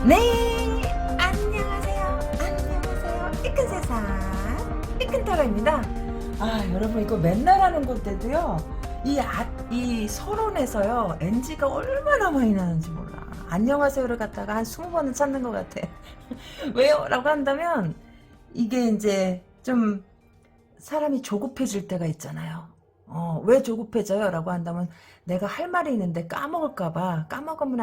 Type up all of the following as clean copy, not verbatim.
네, 안녕하세요. 이큰 세상, 이큰타로입니다. 여러분, 이거 맨날 하는 건데도요, 이 서론에서요, NG가 얼마나 많이 나는지 몰라. 안녕하세요를 갖다가 한 20번은 찾는 것 같아. 왜요? 라고 한다면, 이게 이제 좀 사람이 조급해질 때가 있잖아요. 왜 조급해져요? 라고 한다면 내가 할 말이 있는데 까먹을까봐 까먹으면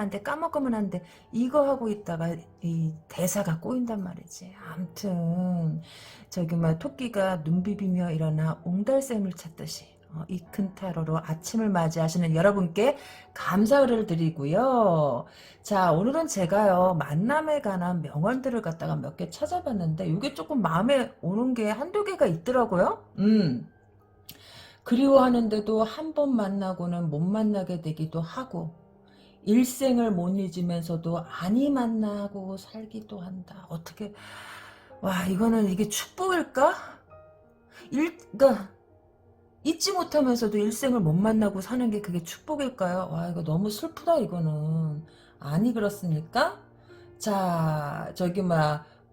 안 돼. 이거 하고 있다가 이 대사가 꼬인단 말이지. 암튼 저기 막 토끼가 눈 비비며 일어나 옹달샘을 찾듯이 이 큰 타로로 아침을 맞이하시는 여러분께 감사를 드리고요. 자, 오늘은 제가요, 만남에 관한 명언들을 갖다가 몇 개 찾아봤는데, 이게 조금 마음에 오는 게 한두 개가 있더라고요. 그리워하는데도 한 번 만나고는 못 만나게 되기도 하고, 일생을 못 잊으면서도 아니 만나고 살기도 한다. 어떻게, 와, 이게 축복일까? 그러니까, 잊지 못하면서도 일생을 못 만나고 사는 게 그게 축복일까요? 와, 이거 너무 슬프다, 이거는. 아니, 그렇습니까? 자,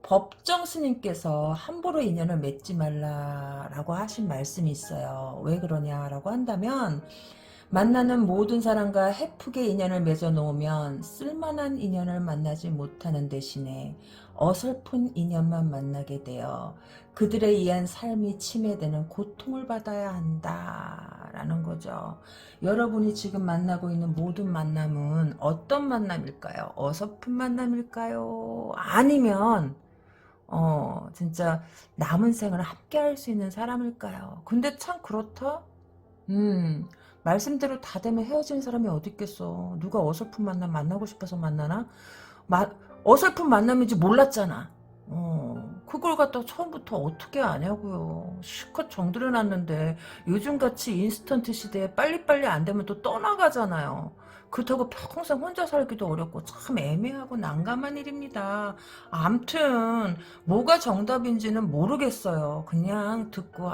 법정 스님께서 함부로 인연을 맺지 말라라고 하신 말씀이 있어요. 왜 그러냐라고 한다면, 만나는 모든 사람과 해프게 인연을 맺어 놓으면 쓸만한 인연을 만나지 못하는 대신에 어설픈 인연만 만나게 되어 그들에 의한 삶이 침해되는 고통을 받아야 한다라는 거죠. 여러분이 지금 만나고 있는 모든 만남은 어떤 만남일까요? 어설픈 만남일까요? 아니면 진짜 남은 생을 함께 할 수 있는 사람일까요? 근데 참 그렇다? 말씀대로 다 되면 헤어지는 사람이 어디 있겠어. 누가 어설픈 만남 만나고 싶어서 만나나? 마, 어설픈 만남인지 몰랐잖아. 그걸 갖다 처음부터 어떻게 아냐고요. 실컷 정들여놨는데 요즘같이 인스턴트 시대에 빨리빨리 안 되면 또 떠나가잖아요. 그렇다고 평생 혼자 살기도 어렵고 참 애매하고 난감한 일입니다. 암튼 뭐가 정답인지는 모르겠어요. 그냥 듣고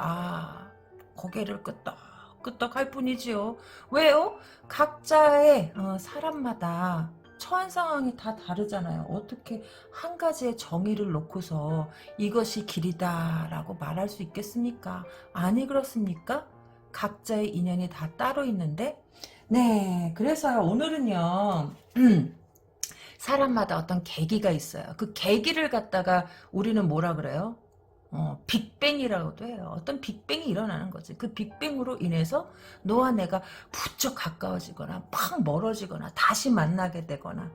고개를 끄덕 할 뿐이지요. 왜요? 각자의 사람마다 처한 상황이 다 다르잖아요. 어떻게 한 가지의 정의를 놓고서 이것이 길이다라고 말할 수 있겠습니까? 아니 그렇습니까? 각자의 인연이 다 따로 있는데 네, 그래서요 오늘은요 사람마다 어떤 계기가 있어요. 그 계기를 갖다가 우리는 뭐라 그래요? 빅뱅이라고도 해요. 어떤 빅뱅이 일어나는 거지. 그 빅뱅으로 인해서 너와 내가 부쩍 가까워지거나 팍 멀어지거나 다시 만나게 되거나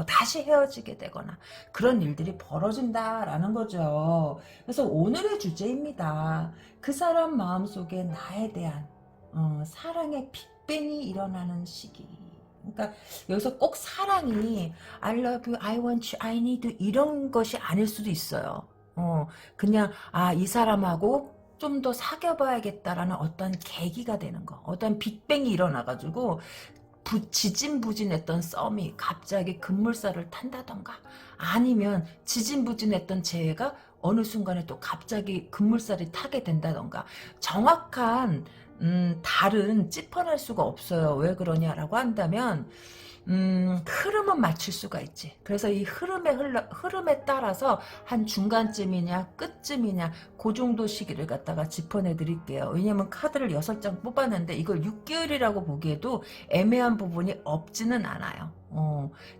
다시 헤어지게 되거나 그런 일들이 벌어진다라는 거죠. 그래서 오늘의 주제입니다. 그 사람 마음속에 나에 대한 사랑의 빅뱅이 일어나는 시기. 그러니까 여기서 꼭 사랑이 I love you, I want you, I need you 이런 것이 아닐 수도 있어요. 그냥, 이 사람하고 좀 더 사귀어봐야겠다라는 어떤 계기가 되는 거. 어떤 빅뱅이 일어나가지고, 지진부진했던 썸이 갑자기 급물살을 탄다던가, 아니면 지진부진했던 재해가 어느 순간에 또 갑자기 급물살이 타게 된다던가, 정확한, 달은 찝어낼 수가 없어요. 왜 그러냐라고 한다면, 흐름은 맞출 수가 있지. 그래서 이 흐름에 따라서 한 중간쯤이냐, 끝쯤이냐, 그 정도 시기를 갖다가 짚어내 드릴게요. 왜냐면 카드를 6장 뽑았는데 이걸 6개월이라고 보기에도 애매한 부분이 없지는 않아요.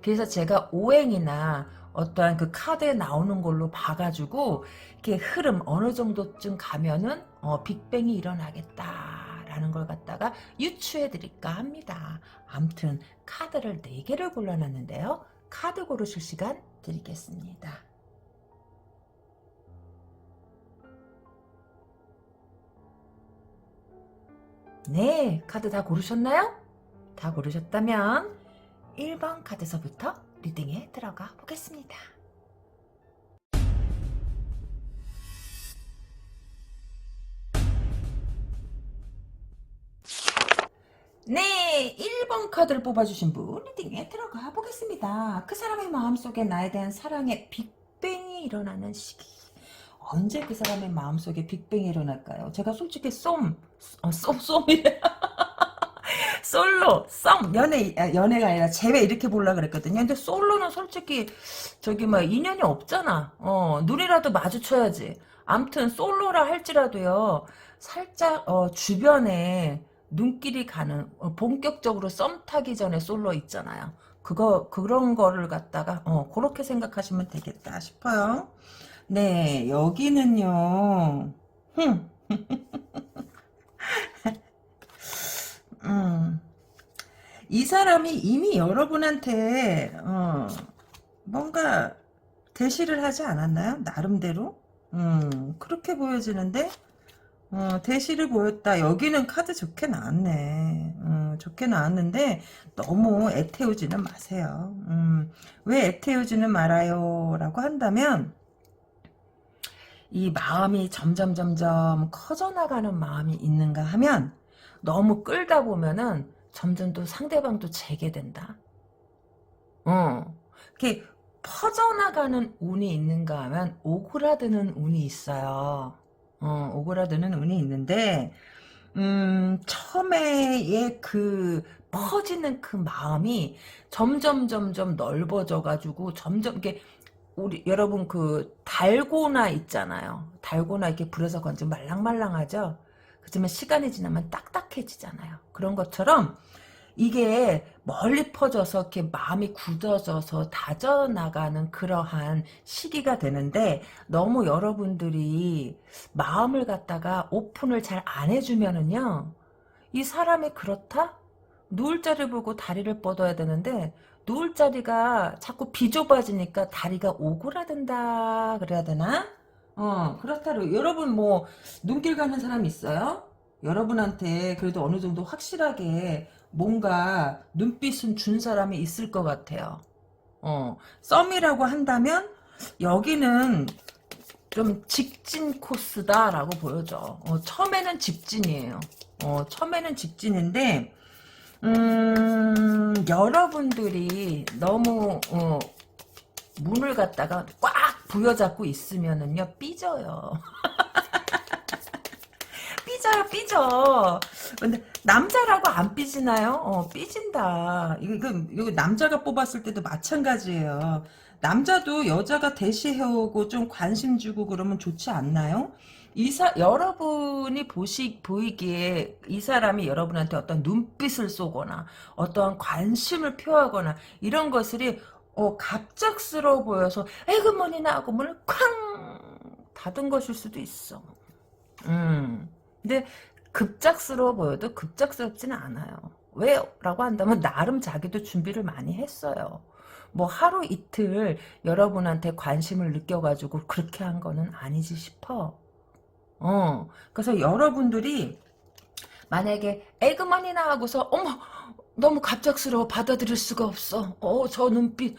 그래서 제가 오행이나 어떠한 그 카드에 나오는 걸로 봐가지고, 이렇게 흐름 어느 정도쯤 가면은, 빅뱅이 일어나겠다라는 걸 갖다가 유추해 드릴까 합니다. 암튼, 카드를 4개를 골라놨는데요. 카드 고르실 시간 드리겠습니다. 네, 카드 다 고르셨나요? 다 고르셨다면 1번 카드서부터 리딩에 들어가 보겠습니다. 네, 1번 카드를 뽑아주신 분 리딩에 들어가 보겠습니다. 그 사람의 마음속에 나에 대한 사랑의 빅뱅이 일어나는 시기. 언제 그 사람의 마음속에 빅뱅이 일어날까요? 제가 솔직히 쏨이래. 솔로, 연애가 아니라 재회 이렇게 보려고 그랬거든요. 근데 솔로는 솔직히, 저기, 인연이 없잖아. 눈이라도 마주쳐야지. 암튼, 솔로라 할지라도요, 살짝, 주변에 눈길이 가는, 본격적으로 썸 타기 전에 솔로 있잖아요. 그런 거를 갖다가, 그렇게 생각하시면 되겠다 싶어요. 네, 여기는요, 흠, 음, 이 사람이 이미 여러분한테 뭔가 대시를 하지 않았나요? 나름대로? 그렇게 보여지는데 대시를 보였다. 여기는 카드 좋게 나왔네. 좋게 나왔는데 너무 애태우지는 마세요. 왜 애태우지는 말아요? 라고 한다면 이 마음이 점점 커져나가는 마음이 있는가 하면 너무 끌다 보면은 점점 또 상대방도 재게 된다. 이렇게 퍼져나가는 운이 있는가 하면 오그라드는 운이 있어요. 오그라드는 운이 있는데, 처음에의 그 퍼지는 그 마음이 점점 넓어져가지고 점점 이게 우리 여러분 그 달고나 있잖아요. 달고나 이렇게 불에서 건지면 말랑말랑하죠. 그렇지만 시간이 지나면 딱딱해지잖아요. 그런 것처럼 이게 멀리 퍼져서 이렇게 마음이 굳어져서 다져나가는 그러한 시기가 되는데 너무 여러분들이 마음을 갖다가 오픈을 잘 안 해주면은요. 이 사람이 그렇다? 누울 자리 보고 다리를 뻗어야 되는데 누울 자리가 자꾸 비좁아지니까 다리가 오그라든다 그래야 되나? 그렇다로 여러분 뭐 눈길 가는 사람 있어요? 여러분한테 그래도 어느 정도 확실하게 뭔가 눈빛은 준 사람이 있을 것 같아요. 썸이라고 한다면 여기는 좀 직진 코스다라고 보여져. 처음에는 직진이에요. 처음에는 직진인데 여러분들이 너무 문을 갖다가 꽉 부여잡고 있으면은요 삐져요. 삐져. 근데 남자라고 안 삐지나요? 삐진다. 이거 남자가 뽑았을 때도 마찬가지예요. 남자도 여자가 대시해오고 좀 관심 주고 그러면 좋지 않나요? 여러분이 보이기에 이 사람이 여러분한테 어떤 눈빛을 쏘거나 어떠한 관심을 표하거나 이런 것들이 갑작스러워 보여서 에그머니나 하고 문을 쾅 닫은 것일 수도 있어. 근데 급작스러워 보여도 급작스럽지는 않아요. 왜요? 라고 한다면 나름 자기도 준비를 많이 했어요. 뭐 하루 이틀 여러분한테 관심을 느껴가지고 그렇게 한 거는 아니지 싶어. 그래서 여러분들이 만약에 에그머니나 하고서 어머 너무 갑작스러워 받아들일 수가 없어. 저 눈빛,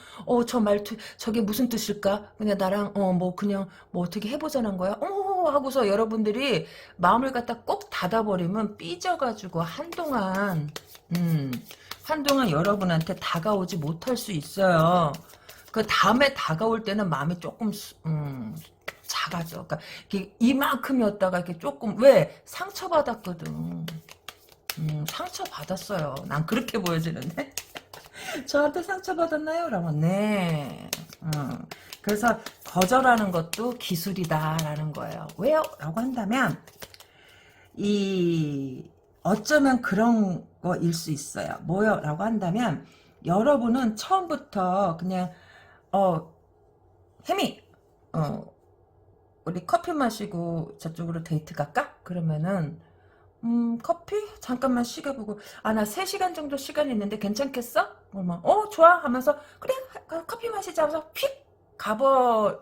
저 말투, 저게 무슨 뜻일까? 그냥 나랑 뭐 그냥 뭐 어떻게 해보자는 거야? 하고서 여러분들이 마음을 갖다 꼭 닫아버리면 삐져가지고 한동안 여러분한테 다가오지 못할 수 있어요. 그 다음에 다가올 때는 마음이 조금 작아져. 그러니까 이만큼이었다가 이렇게 조금 왜 상처받았거든. 상처받았어요. 난 그렇게 보여지는데 저한테 상처받았나요? 라고 네. 그래서 거절하는 것도 기술이다라는 거예요. 왜요? 라고 한다면 어쩌면 그런 거일 수 있어요. 뭐요? 라고 한다면 여러분은 처음부터 그냥 혜미 우리 커피 마시고 저쪽으로 데이트 갈까? 그러면은 커피? 잠깐만 시계 보고 나 3시간 정도 시간 있는데 괜찮겠어? 좋아 하면서 그래 커피 마시자 하면서 휙 가버리면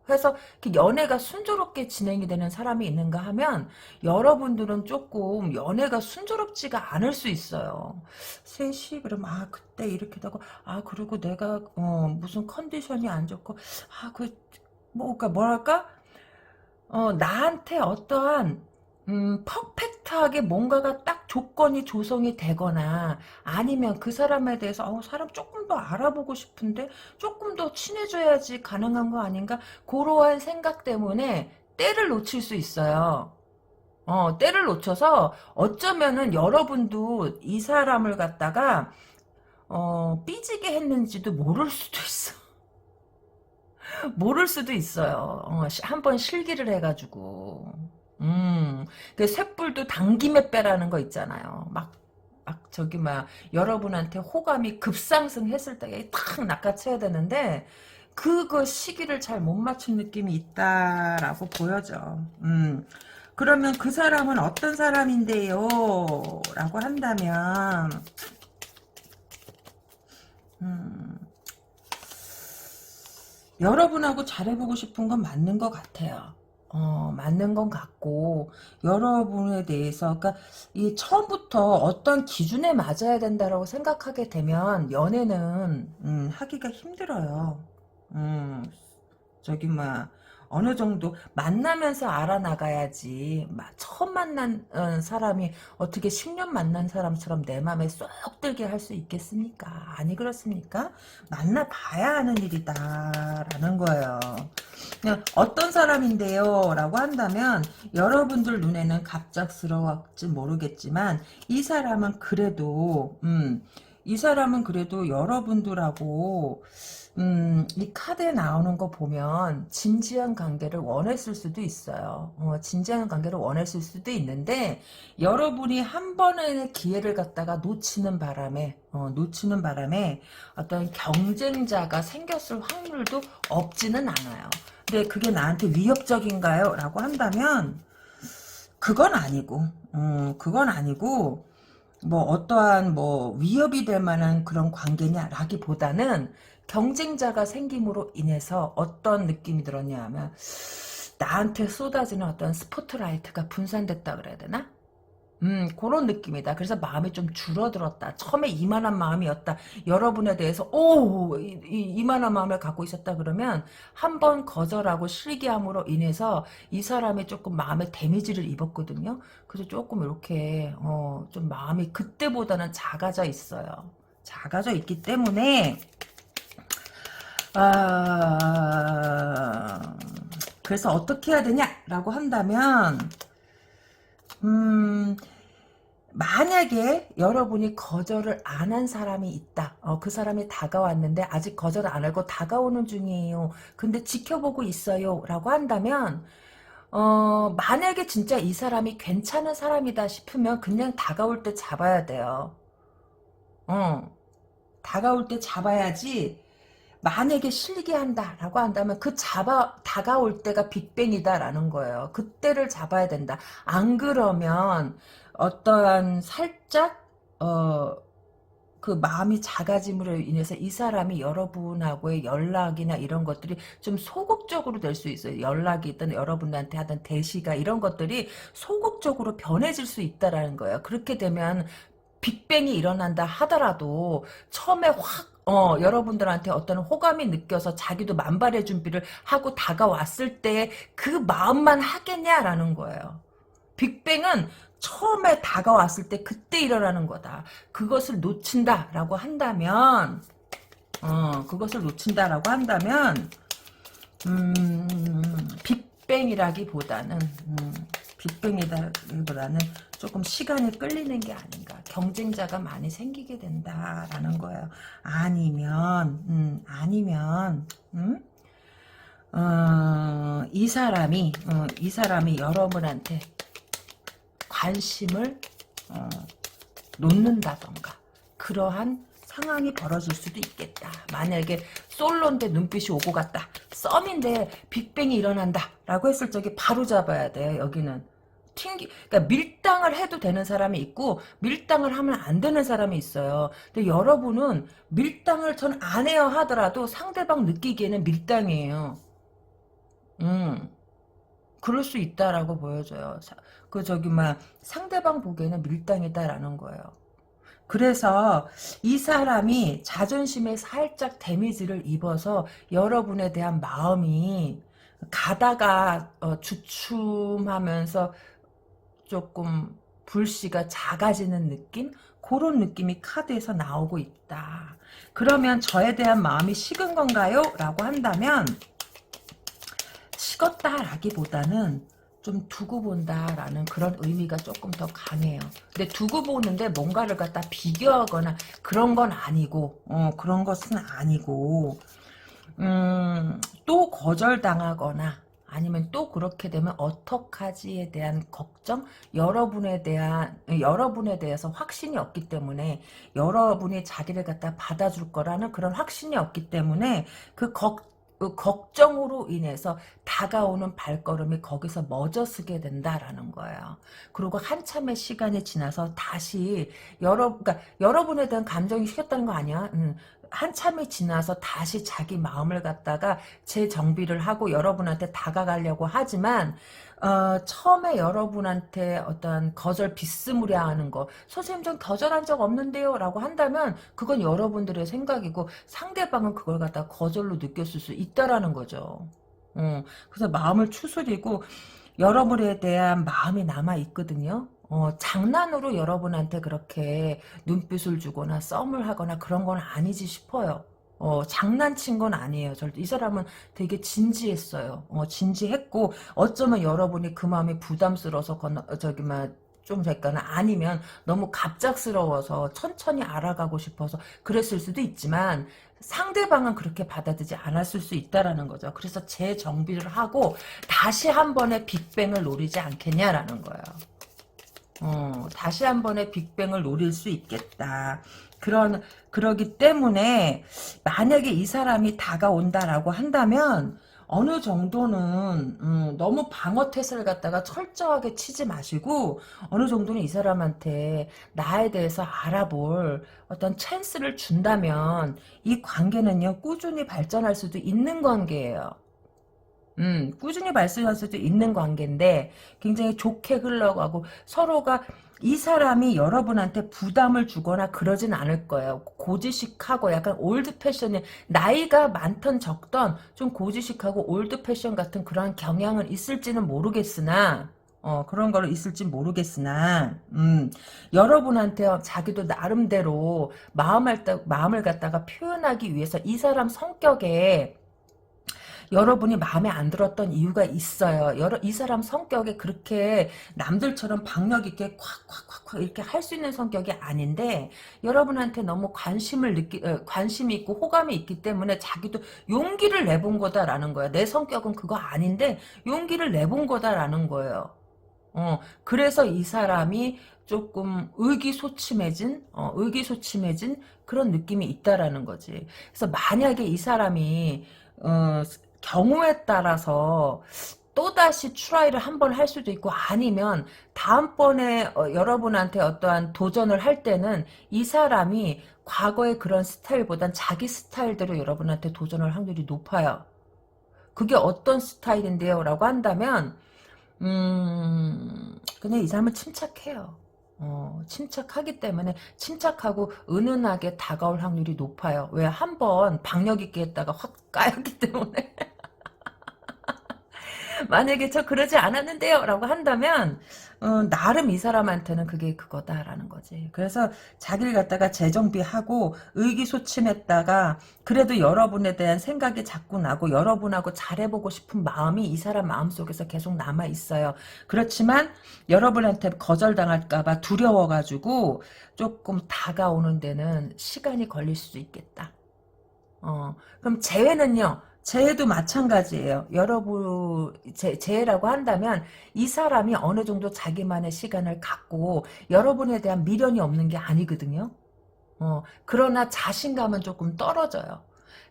해서 연애가 순조롭게 진행이 되는 사람이 있는가 하면 여러분들은 조금 연애가 순조롭지가 않을 수 있어요. 3시 그럼 그때 이렇게 되고 그리고 내가 무슨 컨디션이 안 좋고 뭐랄까 나한테 어떠한 퍼펙트하게 뭔가가 딱 조건이 조성이 되거나 아니면 그 사람에 대해서 사람 조금 더 알아보고 싶은데 조금 더 친해져야지 가능한 거 아닌가 그러한 생각 때문에 때를 놓칠 수 있어요. 때를 놓쳐서 어쩌면은 여러분도 이 사람을 갖다가 삐지게 했는지도 모를 수도 있어. 모를 수도 있어요. 한번 실기를 해가지고. 그 쇳불도 당김에 빼라는 거 있잖아요. 저기, 여러분한테 호감이 급상승했을 때 탁 낚아채야 되는데, 그거 시기를 잘 못 맞춘 느낌이 있다라고 보여져. 그러면 그 사람은 어떤 사람인데요? 라고 한다면, 음, 여러분하고 잘해보고 싶은 건 맞는 것 같아요. 맞는 건 같고, 여러분에 대해서, 그러니까, 이 처음부터 어떤 기준에 맞아야 된다라고 생각하게 되면, 연애는, 하기가 힘들어요. 음, 저기, 어느 정도 만나면서 알아나가야지. 처음 만난 사람이 어떻게 10년 만난 사람처럼 내 마음에 쏙 들게 할 수 있겠습니까? 아니 그렇습니까? 만나봐야 하는 일이다라는 거예요. 그냥 어떤 사람인데요? 라고 한다면 여러분들 눈에는 갑작스러웠지 모르겠지만 이 사람은 그래도 여러분들하고 이 카드에 나오는 거 보면 진지한 관계를 원했을 수도 있어요. 진지한 관계를 원했을 수도 있는데 여러분이 한 번의 기회를 갖다가 놓치는 바람에 어떤 경쟁자가 생겼을 확률도 없지는 않아요. 근데 그게 나한테 위협적인가요? 라고 한다면 그건 아니고 뭐 어떠한 위협이 될 만한 그런 관계냐라기보다는 경쟁자가 생김으로 인해서 어떤 느낌이 들었냐 하면 나한테 쏟아지는 어떤 스포트라이트가 분산됐다 그래야 되나? 그런 느낌이다. 그래서 마음이 좀 줄어들었다. 처음에 이만한 마음이었다. 여러분에 대해서, 이만한 마음을 갖고 있었다 그러면, 한 번 거절하고 실기함으로 인해서 이 사람이 조금 마음에 데미지를 입었거든요. 그래서 조금 이렇게, 좀 마음이 그때보다는 작아져 있어요. 작아져 있기 때문에, 아, 그래서 어떻게 해야 되냐라고 한다면, 음, 만약에 여러분이 거절을 안 한 사람이 있다. 그 사람이 다가왔는데 아직 거절 안 하고 다가오는 중이에요. 근데 지켜보고 있어요. 라고 한다면, 만약에 진짜 이 사람이 괜찮은 사람이다 싶으면 그냥 다가올 때 잡아야 돼요. 어, 다가올 때 잡아야지. 만약에 실리게 한다라고 한다면 다가올 때가 빅뱅이다라는 거예요. 그때를 잡아야 된다. 안 그러면 어떠한 살짝 그 마음이 작아짐으로 인해서 이 사람이 여러분하고의 연락이나 이런 것들이 좀 소극적으로 될 수 있어요. 연락이 있든 여러분한테 하던 대시가 이런 것들이 소극적으로 변해질 수 있다라는 거예요. 그렇게 되면 빅뱅이 일어난다 하더라도 처음에 확 여러분들한테 어떤 호감이 느껴서 자기도 만발의 준비를 하고 다가왔을 때 그 마음만 하겠냐라는 거예요. 빅뱅은 처음에 다가왔을 때 그때 일어나는 거다. 그것을 놓친다라고 한다면, 빅뱅이라기보다는, 빅뱅이라기보다는 조금 시간이 끌리는 게 아닌가. 경쟁자가 많이 생기게 된다라는 거예요. 아니면, 이 사람이 여러분한테 관심을 놓는다던가 그러한 상황이 벌어질 수도 있겠다. 만약에 솔로인데 눈빛이 오고 갔다. 썸인데 빅뱅이 일어난다. 라고 했을 적에 바로 잡아야 돼요. 여기는. 그러니까 밀당을 해도 되는 사람이 있고 밀당을 하면 안 되는 사람이 있어요. 근데 여러분은 밀당을 전 안 해요 하더라도 상대방 느끼기에는 밀당이에요. 그럴 수 있다라고 보여져요. 상대방 보기에는 밀당이다라는 거예요. 그래서 이 사람이 자존심에 살짝 데미지를 입어서 여러분에 대한 마음이 가다가 주춤하면서 조금 불씨가 작아지는 느낌? 그런 느낌이 카드에서 나오고 있다. 그러면 저에 대한 마음이 식은 건가요? 라고 한다면 식었다라기보다는 좀 두고 본다라는 그런 의미가 조금 더 강해요. 근데 두고 보는데 뭔가를 갖다 비교하거나 그런 건 아니고, 그런 것은 아니고, 또 거절당하거나 아니면 또 그렇게 되면 어떡하지에 대한 걱정, 여러분에 대해서 확신이 없기 때문에 여러분이 자기를 갖다 받아줄 거라는 그런 확신이 없기 때문에 그 걱정으로 인해서 다가오는 발걸음이 거기서 멎어서게 된다라는 거예요. 그리고 한참의 시간이 지나서 다시 그러니까 여러분에 대한 감정이 식었다는 거 아니야? 한참이 지나서 다시 자기 마음을 갖다가 재정비를 하고 여러분한테 다가가려고 하지만 처음에 여러분한테 어떤 거절 비스무리하는 거 선생님 전 거절한 적 없는데요 라고 한다면 그건 여러분들의 생각이고 상대방은 그걸 갖다 거절로 느꼈을 수 있다라는 거죠. 그래서 마음을 추스리고 여러분에 대한 마음이 남아 있거든요. 장난으로 여러분한테 그렇게 눈빛을 주거나 썸을 하거나 그런 건 아니지 싶어요. 장난친 건 아니에요. 이 사람은 되게 진지했어요. 진지했고, 어쩌면 여러분이 그 마음이 부담스러워서 좀 될까나 아니면 너무 갑작스러워서 천천히 알아가고 싶어서 그랬을 수도 있지만 상대방은 그렇게 받아들이지 않았을 수 있다라는 거죠. 그래서 재정비를 하고 다시 한 번의 빅뱅을 노리지 않겠냐라는 거예요. 다시 한 번의 빅뱅을 노릴 수 있겠다. 그러기 때문에, 만약에 이 사람이 다가온다라고 한다면, 어느 정도는, 너무 방어태세를 갖다가 철저하게 치지 마시고, 어느 정도는 이 사람한테 나에 대해서 알아볼 어떤 찬스를 준다면, 이 관계는요, 꾸준히 발전할 수도 있는 관계예요. 꾸준히 발전할 수도 있는 관계인데 굉장히 좋게 흘러가고 서로가 이 사람이 여러분한테 부담을 주거나 그러진 않을 거예요. 고지식하고 약간 올드 패션이 나이가 많던 적던 좀 고지식하고 올드 패션 같은 그러한 경향은 있을지는 모르겠으나 그런 거는 있을지 모르겠으나, 여러분한테 자기도 나름대로 마음을 갖다가 표현하기 위해서 이 사람 성격에 여러분이 마음에 안 들었던 이유가 있어요. 이 사람 성격에 그렇게 남들처럼 박력 있게 콱콱콱콱 이렇게 할 수 있는 성격이 아닌데 여러분한테 너무 관심이 있고 호감이 있기 때문에 자기도 용기를 내본 거다라는 거야. 내 성격은 그거 아닌데 용기를 내본 거다라는 거예요. 그래서 이 사람이 조금 의기소침해진 그런 느낌이 있다라는 거지. 그래서 만약에 이 사람이 경우에 따라서 또다시 트라이를 한 번 할 수도 있고 아니면 다음번에 여러분한테 어떠한 도전을 할 때는 이 사람이 과거의 그런 스타일보단 자기 스타일대로 여러분한테 도전할 확률이 높아요. 그게 어떤 스타일인데요? 라고 한다면 그냥 이 사람은 침착해요. 침착하기 때문에 침착하고 은은하게 다가올 확률이 높아요. 왜? 한 번 박력 있게 했다가 확 까였기 때문에. 만약에 저 그러지 않았는데요 라고 한다면 나름 이 사람한테는 그게 그거다라는 거지. 그래서 자기를 갖다가 재정비하고 의기소침했다가 그래도 여러분에 대한 생각이 자꾸 나고 여러분하고 잘해보고 싶은 마음이 이 사람 마음속에서 계속 남아있어요. 그렇지만 여러분한테 거절당할까봐 두려워가지고 조금 다가오는 데는 시간이 걸릴 수도 있겠다. 그럼 재회는요. 재해도 마찬가지예요. 재해라고 한다면 이 사람이 어느 정도 자기만의 시간을 갖고 여러분에 대한 미련이 없는 게 아니거든요. 그러나 자신감은 조금 떨어져요.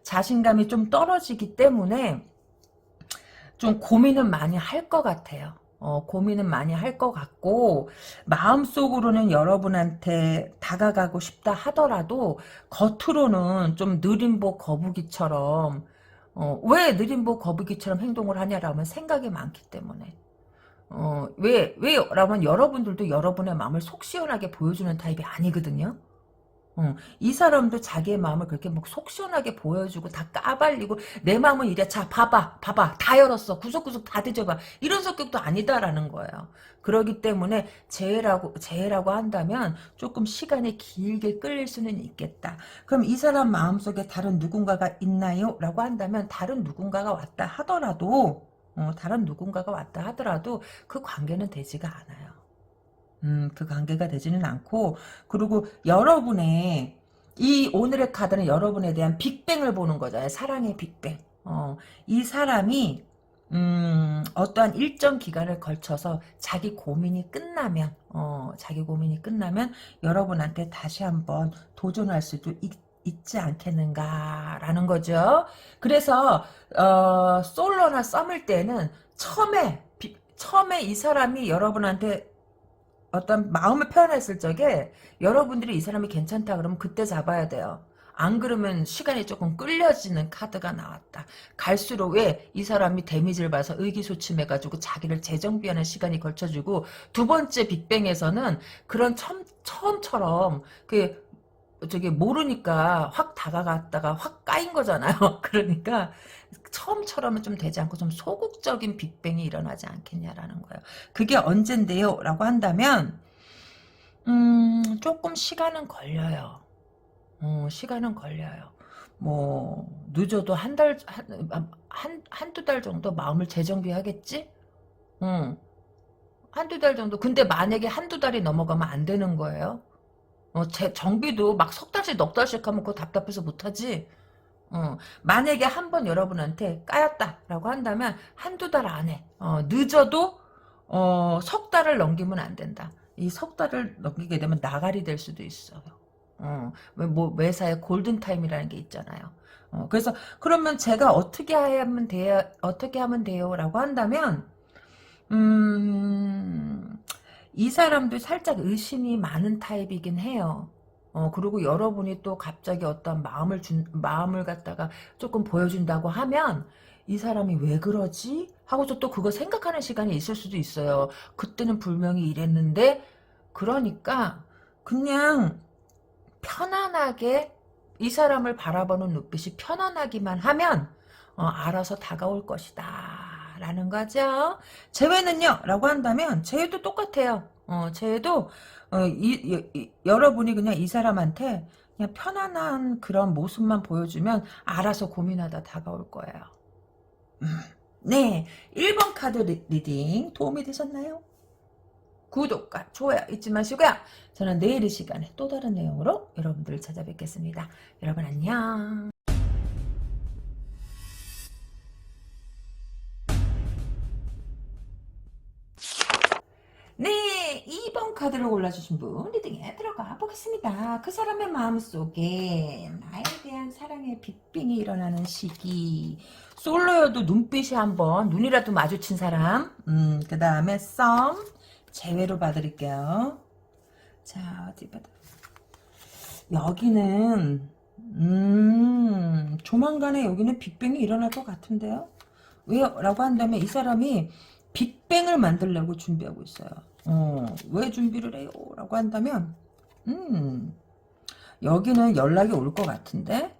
자신감이 좀 떨어지기 때문에 좀 고민은 많이 할 것 같아요. 고민은 많이 할 것 같고 마음속으로는 여러분한테 다가가고 싶다 하더라도 겉으로는 좀 느림보 거북이처럼 왜 느림보 거북이처럼 행동을 하냐라면 생각이 많기 때문에 왜라면 여러분들도 여러분의 마음을 속 시원하게 보여주는 타입이 아니거든요. 이 사람도 자기의 마음을 그렇게 막 속 시원하게 보여주고 다 까발리고 내 마음은 이래 자 봐봐 다 열었어 구석구석 다 뒤져봐 이런 성격도 아니다라는 거예요. 그러기 때문에 재해라고 한다면 조금 시간이 길게 끌릴 수는 있겠다. 그럼 이 사람 마음속에 다른 누군가가 있나요? 라고 한다면 다른 누군가가 왔다 하더라도 다른 누군가가 왔다 하더라도 그 관계는 되지가 않아요. 그 관계가 되지는 않고, 그리고 여러분의, 이 오늘의 카드는 여러분에 대한 빅뱅을 보는 거잖아요. 사랑의 빅뱅. 이 사람이, 어떠한 일정 기간을 걸쳐서 자기 고민이 끝나면 여러분한테 다시 한번 도전할 수도 있지 않겠는가라는 거죠. 그래서, 솔로나 썸일 때는 처음에 이 사람이 여러분한테 어떤 마음을 표현했을 적에 여러분들이 이 사람이 괜찮다 그러면 그때 잡아야 돼요. 안 그러면 시간이 조금 끌려지는 카드가 나왔다. 갈수록 왜 이 사람이 데미지를 봐서 의기소침해가지고 자기를 재정비하는 시간이 걸쳐지고, 두 번째 빅뱅에서는 그런 처음처럼 저기 모르니까 확 다가갔다가 확 까인 거잖아요. 그러니까 처음처럼은 좀 되지 않고 좀 소극적인 빅뱅이 일어나지 않겠냐라는 거예요. 그게 언젠데요? 라고 한다면 조금 시간은 걸려요. 시간은 걸려요. 뭐 늦어도 한두 달 정도 마음을 재정비하겠지? 한두 달 정도. 근데 만약에 한두 달이 넘어가면 안 되는 거예요. 정비도 막 석 달씩 넉 달씩 하면 그거 답답해서 못하지. 만약에 한 번 여러분한테 까였다라고 한다면 한두 달 안에, 늦어도, 석 달을 넘기면 안 된다. 이 석 달을 넘기게 되면 나가리 될 수도 있어요. 뭐, 회사에 골든타임이라는 게 있잖아요. 그래서, 그러면 제가 어떻게 하면 돼요? 라고 한다면, 이 사람도 살짝 의심이 많은 타입이긴 해요. 그리고 여러분이 또 갑자기 어떤 마음을 갖다가 조금 보여준다고 하면, 이 사람이 왜 그러지? 하고서 또 그거 생각하는 시간이 있을 수도 있어요. 그때는 분명히 이랬는데, 그러니까, 그냥, 편안하게, 이 사람을 바라보는 눈빛이 편안하기만 하면, 알아서 다가올 것이다. 라는 거죠. 재회는요? 라고 한다면, 재회도 똑같아요. 재회도, 여러분이 그냥 이 사람한테 그냥 편안한 그런 모습만 보여주면 알아서 고민하다 다가올 거예요. 네. 1번 카드 리딩 도움이 되셨나요? 구독과 좋아요 잊지 마시고요. 저는 내일 이 시간에 또 다른 내용으로 여러분들을 찾아뵙겠습니다. 여러분 안녕. 네, 2번 카드를 골라주신 분 리딩에 들어가 보겠습니다. 그 사람의 마음속에 나에 대한 사랑의 빅빙이 일어나는 시기. 솔로여도 눈빛이 한번 눈이라도 마주친 사람. 그 다음에 썸 제외로 봐드릴게요. 자, 어디 봐도 여기는 조만간에 여기는 빅뱅이 일어날 것 같은데요. 왜요? 라고 한다면 이 사람이 빅뱅을 만들려고 준비하고 있어요. 왜 준비를 해요? 라고 한다면 여기는 연락이 올 것 같은데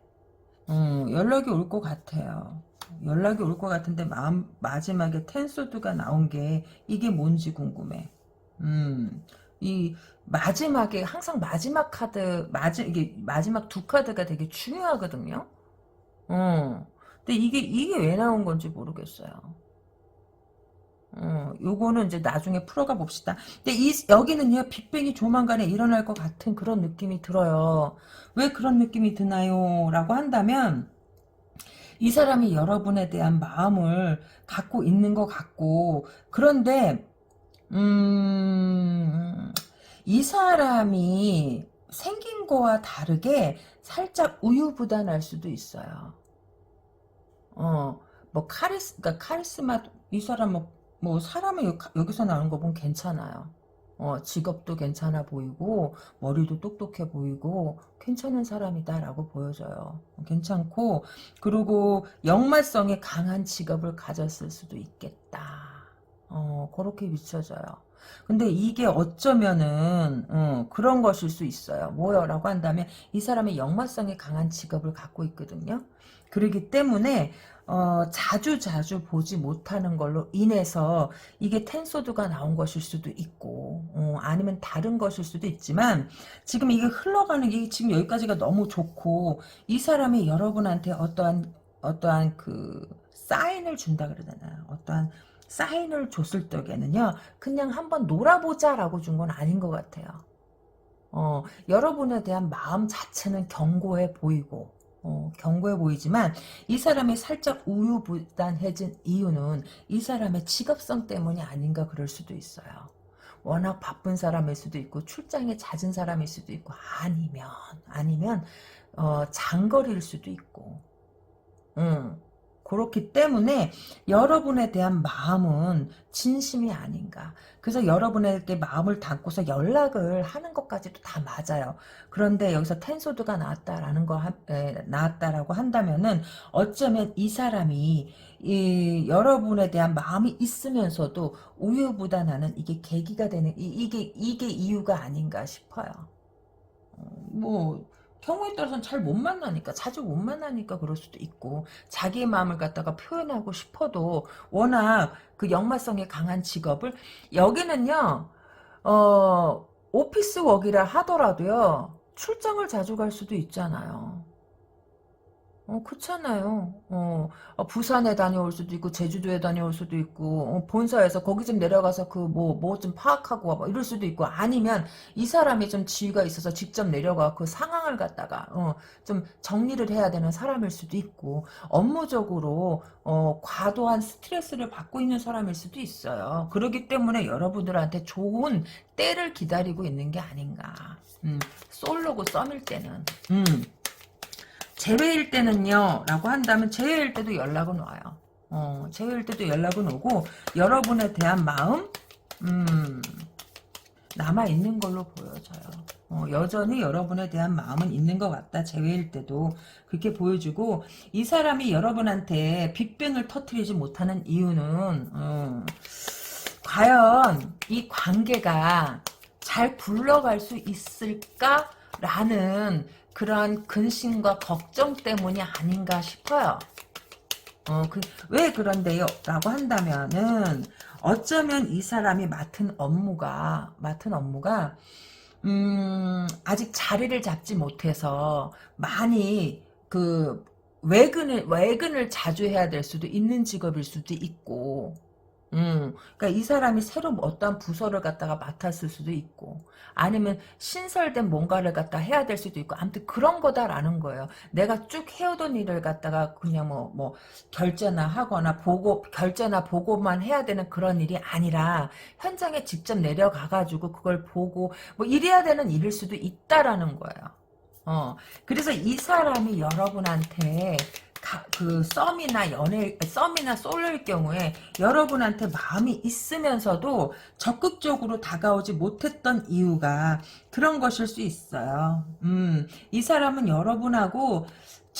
연락이 올 것 같아요. 연락이 올 것 같은데 마지막에 텐소드가 나온 게 이게 뭔지 궁금해. 이 마지막에 항상 마지막 카드 이게 마지막 두 카드가 되게 중요하거든요. 근데 이게 왜 나온 건지 모르겠어요. 요거는 이제 나중에 풀어가 봅시다. 근데 여기는요, 빅뱅이 조만간에 일어날 것 같은 그런 느낌이 들어요. 왜 그런 느낌이 드나요? 라고 한다면, 이 사람이 여러분에 대한 마음을 갖고 있는 것 같고, 그런데, 이 사람이 생긴 거와 다르게 살짝 우유부단할 수도 있어요. 뭐, 그러니까 카리스마, 이 사람 뭐 사람이 여기서 나오는 거 보면 괜찮아요. 직업도 괜찮아 보이고 머리도 똑똑해 보이고 괜찮은 사람이다라고 보여져요. 괜찮고 그리고 역말성이 강한 직업을 가졌을 수도 있겠다. 그렇게 비춰져요. 근데 이게 어쩌면은 그런 것일 수 있어요. 뭐요? 라고 한다면 이 사람이 역말성이 강한 직업을 갖고 있거든요. 그러기 때문에 자주 보지 못하는 걸로 인해서 이게 텐소드가 나온 것일 수도 있고 아니면 다른 것일 수도 있지만 지금 이게 흘러가는 게 지금 여기까지가 너무 좋고 이 사람이 여러분한테 어떠한 그 사인을 준다 그러잖아요. 어떠한 사인을 줬을 적에는요, 그냥 한번 놀아보자라고 준 건 아닌 것 같아요. 여러분에 대한 마음 자체는 견고해 보이고, 견고해 보이지만, 이 사람이 살짝 우유부단해진 이유는 이 사람의 직업성 때문이 아닌가 그럴 수도 있어요. 워낙 바쁜 사람일 수도 있고, 출장이 잦은 사람일 수도 있고, 아니면, 장거리일 수도 있고, 그렇기 때문에 여러분에 대한 마음은 진심이 아닌가. 그래서 여러분에게 마음을 담고서 연락을 하는 것까지도 다 맞아요. 그런데 여기서 텐소드가 나왔다라고 한다면은 어쩌면 이 사람이 여러분에 대한 마음이 있으면서도 우유부단하는 이게 계기가 되는 이게 이유가 아닌가 싶어요. 뭐 경우에 따라서는 잘 못 만나니까, 자주 못 만나니까 그럴 수도 있고, 자기의 마음을 갖다가 표현하고 싶어도 워낙 그 역마성이 강한 직업을, 여기는요, 오피스웍이라 하더라도요, 출장을 자주 갈 수도 있잖아요. 그렇잖아요. 부산에 다녀올 수도 있고, 제주도에 다녀올 수도 있고, 본사에서 거기 좀 내려가서 뭐 좀 파악하고 와, 뭐 이럴 수도 있고, 아니면 이 사람이 좀 지위가 있어서 직접 내려가 그 상황을 갖다가, 좀 정리를 해야 되는 사람일 수도 있고, 업무적으로, 과도한 스트레스를 받고 있는 사람일 수도 있어요. 그렇기 때문에 여러분들한테 좋은 때를 기다리고 있는 게 아닌가. 솔로고 썸일 때는. 제외일 때는요, 라고 한다면, 제외일 때도 연락은 와요. 제외일 때도 연락은 오고, 여러분에 대한 마음, 남아있는 걸로 보여져요. 여전히 여러분에 대한 마음은 있는 것 같다, 제외일 때도. 그렇게 보여주고, 이 사람이 여러분한테 빅뱅을 터뜨리지 못하는 이유는, 과연 이 관계가 잘 굴러갈 수 있을까라는 그러한 근심과 걱정 때문이 아닌가 싶어요. 왜 그런데요? 라고 한다면은, 어쩌면 이 사람이 맡은 업무가, 아직 자리를 잡지 못해서 많이 외근을 자주 해야 될 수도 있는 직업일 수도 있고, 그러니까 이 사람이 새로 어떠한 부서를 갖다가 맡았을 수도 있고, 아니면 신설된 뭔가를 갖다 해야 될 수도 있고, 아무튼 그런 거다라는 거예요. 내가 쭉 해오던 일을 갖다가 그냥 뭐 결제나 하거나 결제나 보고만 해야 되는 그런 일이 아니라, 현장에 직접 내려가가지고 그걸 보고, 뭐 이래야 되는 일일 수도 있다라는 거예요. 그래서 이 사람이 여러분한테 썸이나 솔로일 경우에 여러분한테 마음이 있으면서도 적극적으로 다가오지 못했던 이유가 그런 것일 수 있어요. 이 사람은 여러분하고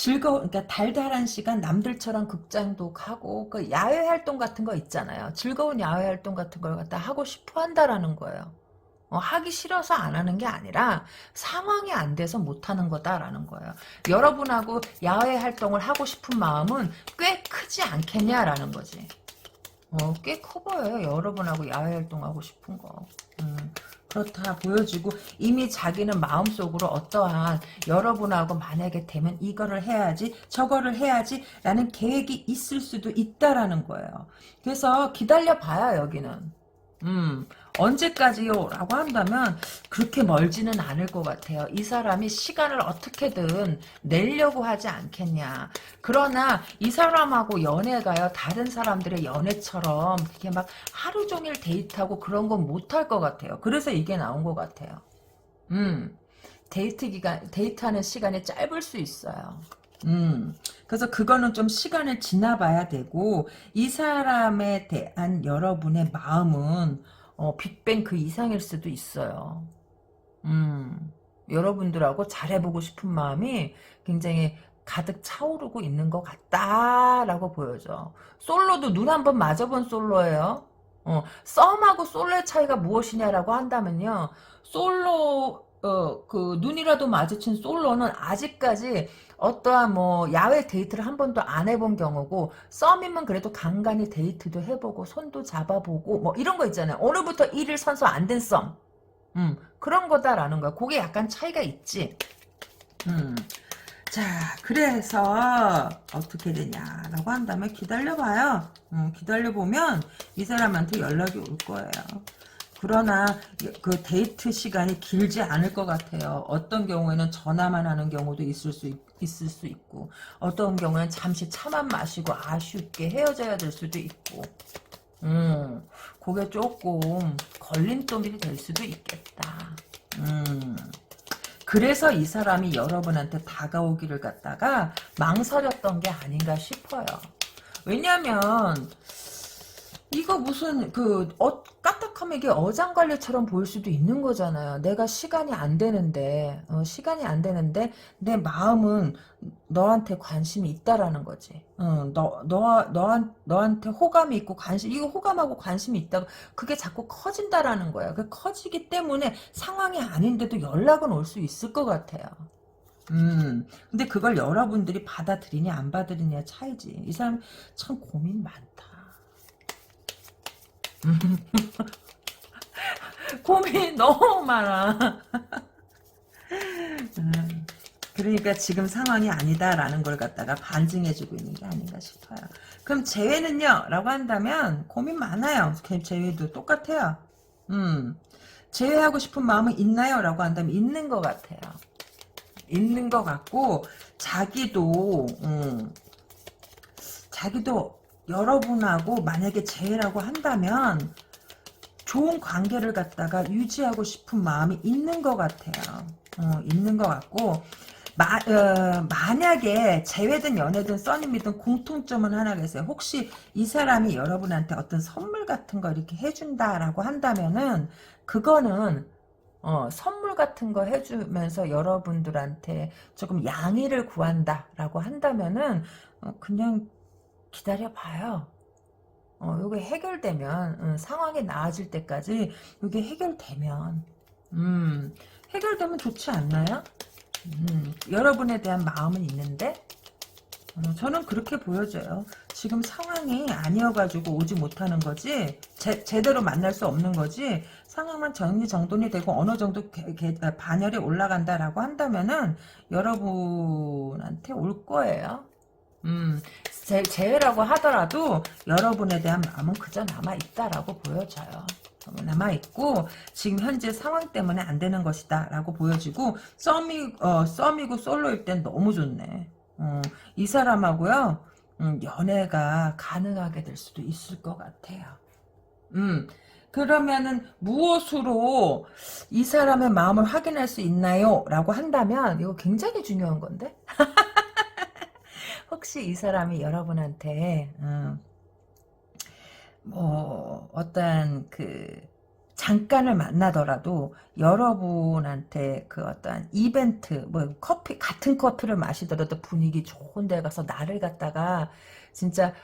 그러니까 달달한 시간, 남들처럼 극장도 가고, 그 야외 활동 같은 거 있잖아요. 즐거운 야외 활동 같은 걸 갖다 하고 싶어 한다라는 거예요. 하기 싫어서 안 하는 게 아니라 상황이 안 돼서 못 하는 거다라는 거예요. 여러분하고 야외 활동을 하고 싶은 마음은 꽤 크지 않겠냐라는 거지. 꽤 커 보여요. 여러분하고 야외 활동하고 싶은 거. 그렇다 보여지고, 이미 자기는 마음속으로 어떠한 여러분하고 만약에 되면 이거를 해야지 저거를 해야지 라는 계획이 있을 수도 있다라는 거예요. 그래서 기다려봐요. 여기는. 언제까지요? 라고 한다면 그렇게 멀지는 않을 것 같아요. 이 사람이 시간을 어떻게든 내려고 하지 않겠냐. 그러나 이 사람하고 연애가요, 다른 사람들의 연애처럼 이렇게 막 하루 종일 데이트하고 그런 건 못할 것 같아요. 그래서 이게 나온 것 같아요. 데이트하는 시간이 짧을 수 있어요. 그래서 그거는 좀 시간을 지나봐야 되고, 이 사람에 대한 여러분의 마음은 빅뱅 그 이상일 수도 있어요. 여러분들하고 잘해보고 싶은 마음이 굉장히 가득 차오르고 있는 것 같다라고 보여져. 솔로도 눈 한번 맞아본 솔로예요. 썸하고 솔로의 차이가 무엇이냐라고 한다면요, 눈이라도 마주친 솔로는 아직까지 어떠한 야외 데이트를 한 번도 안 해본 경우고, 썸이면 그래도 간간히 데이트도 해보고 손도 잡아보고 뭐 이런 거 있잖아요. 오늘부터 1일 선서 안 된 썸. 그런 거다라는 거야. 그게 약간 차이가 있지. 자, 그래서 어떻게 되냐라고 한다면 기다려봐요. 기다려보면 이 사람한테 연락이 올 거예요. 그러나 그 데이트 시간이 길지 않을 것 같아요. 어떤 경우에는 전화만 하는 경우도 있을 수 있고, 어떤 경우에는 잠시 차만 마시고 아쉽게 헤어져야 될 수도 있고, 그게 조금 걸림돌이 될 수도 있겠다. 그래서 이 사람이 여러분한테 다가오기를 갖다가 망설였던 게 아닌가 싶어요. 왜냐면 이거 무슨 까딱하면 이게 어장관리처럼 보일 수도 있는 거잖아요. 내가 시간이 안 되는데 내 마음은 너한테 관심이 있다라는 거지. 너한테 호감이 있고 이거 호감하고 관심이 있다고 그게 자꾸 커진다라는 거야. 그 커지기 때문에 상황이 아닌데도 연락은 올 수 있을 것 같아요. 근데 그걸 여러분들이 받아들이냐 안 받아들이냐 차이지. 이 사람 참 고민 많다. 고민이 너무 많아. 그러니까 지금 상황이 아니다라는 걸 갖다가 반증해주고 있는 게 아닌가 싶어요. 그럼 재회는요? 라고 한다면 고민 많아요. 재회도 똑같아요. 재회하고 싶은 마음은 있나요? 라고 한다면 있는 것 같아요. 있는 것 같고 자기도 여러분하고 만약에 재회라고 한다면 좋은 관계를 갖다가 유지하고 싶은 마음이 있는 것 같아요. 있는 것 같고 만약에 재회든 연애든 써님이든 공통점은 하나 계세요. 혹시 이 사람이 여러분한테 어떤 선물 같은 거 이렇게 해준다라고 한다면은 그거는 선물 같은 거 해주면서 여러분들한테 조금 양해를 구한다라고 한다면은 그냥 기다려봐요. 요게 해결되면 상황이 나아질 때까지 요게 해결되면 좋지 않나요? 여러분에 대한 마음은 있는데 저는 그렇게 보여져요. 지금 상황이 아니어가지고 오지 못하는 거지 제대로 만날 수 없는 거지 상황만 정리정돈이 되고 어느 정도 반열이 올라간다라고 한다면은 여러분한테 올 거예요. 재회라고 하더라도 여러분에 대한 마음은 그저 남아있다라고 보여져요. 남아있고 지금 현재 상황 때문에 안 되는 것이다 라고 보여지고 썸이고 솔로일 땐 너무 좋네. 이 사람하고요 연애가 가능하게 될 수도 있을 것 같아요. 그러면은 무엇으로 이 사람의 마음을 확인할 수 있나요? 라고 한다면 이거 굉장히 중요한 건데 혹시 이 사람이 여러분한테 뭐 어떤 잠깐을 만나더라도 여러분한테 어떤 이벤트 뭐 같은 커피를 마시더라도 분위기 좋은 데 가서 나를 갖다가 진짜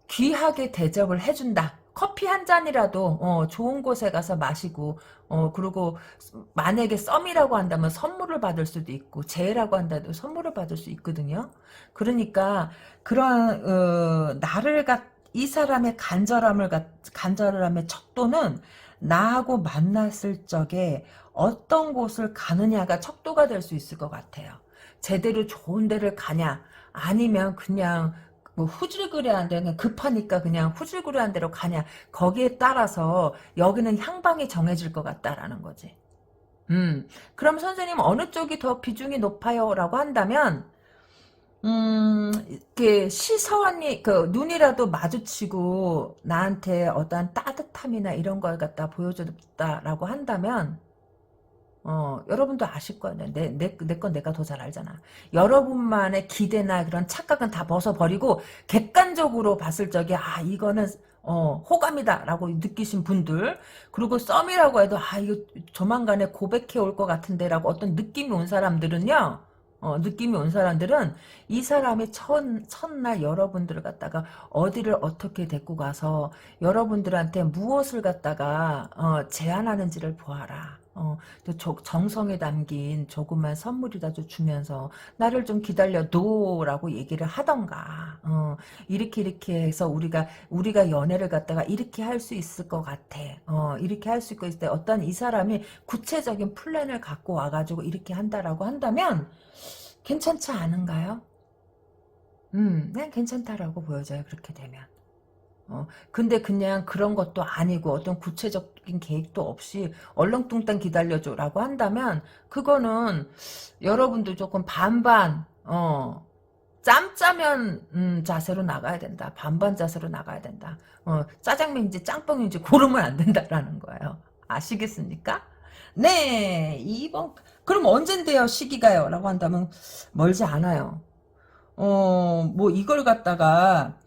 귀하게 대접을 해준다. 커피 한 잔이라도 좋은 곳에 가서 마시고 그리고 만약에 썸이라고 한다면 선물을 받을 수도 있고 재회라고 한다도 선물을 받을 수 있거든요. 그러니까 그런 이 사람의 간절함의 척도는 나하고 만났을 적에 어떤 곳을 가느냐가 척도가 될 수 있을 것 같아요. 제대로 좋은 데를 가냐 아니면 그냥 뭐 후질그레한 데는 급하니까 그냥 후질그레한 데로 가냐 거기에 따라서 여기는 향방이 정해질 것 같다라는 거지. 그럼 선생님 어느 쪽이 더 비중이 높아요? 라고 한다면 시선이, 눈이라도 마주치고, 나한테 어떠한 따뜻함이나 이런 걸 갖다 보여줬다라고 한다면, 여러분도 아실 거예요. 내 건 내가 더 잘 알잖아. 여러분만의 기대나 그런 착각은 다 벗어버리고, 객관적으로 봤을 적에, 이거는, 호감이다라고 느끼신 분들, 그리고 썸이라고 해도, 이거 조만간에 고백해 올 것 같은데라고 어떤 느낌이 온 사람들은요, 느낌이 온 사람들은 이 사람이 첫날 여러분들을 갖다가 어디를 어떻게 데리고 가서 여러분들한테 무엇을 갖다가 제안하는지를 보아라. 또 정성에 담긴 조그만 선물이라도 주면서 나를 좀 기다려둬라고 얘기를 하던가. 이렇게 해서 우리가 연애를 갖다가 이렇게 할 수 있을 것 같아. 이렇게 할 수 있을 때 어떤 이 사람이 구체적인 플랜을 갖고 와가지고 이렇게 한다라고 한다면 괜찮지 않은가요? 그냥 괜찮다라고 보여져요. 그렇게 되면. 근데 그냥 그런 것도 아니고 어떤 구체적인 계획도 없이 얼렁뚱땅 기다려줘라고 한다면 그거는 여러분도 조금 반반 짬짜면 자세로 나가야 된다. 반반 자세로 나가야 된다. 짜장면인지 짬뽕인지 고르면 안 된다라는 거예요. 아시겠습니까? 네, 2번. 그럼 언젠데요, 시기가요? 라고 한다면 멀지 않아요. 뭐 이걸 갖다가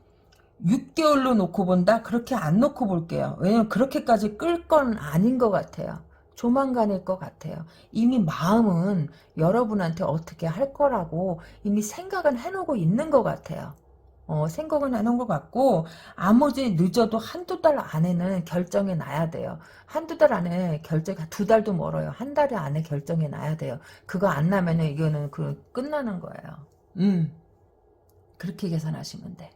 6개월로 놓고 본다? 그렇게 안 놓고 볼게요. 왜냐면 그렇게까지 끌 건 아닌 것 같아요. 조만간일 것 같아요. 이미 마음은 여러분한테 어떻게 할 거라고 이미 생각은 해놓고 있는 것 같아요. 생각은 해놓은 것 같고 아무리 늦어도 한두 달 안에는 결정해 놔야 돼요. 한두 달 안에 결정, 두 달도 멀어요. 한 달 안에 결정해 놔야 돼요. 그거 안 나면은 이거는 끝나는 거예요. 그렇게 계산하시면 돼.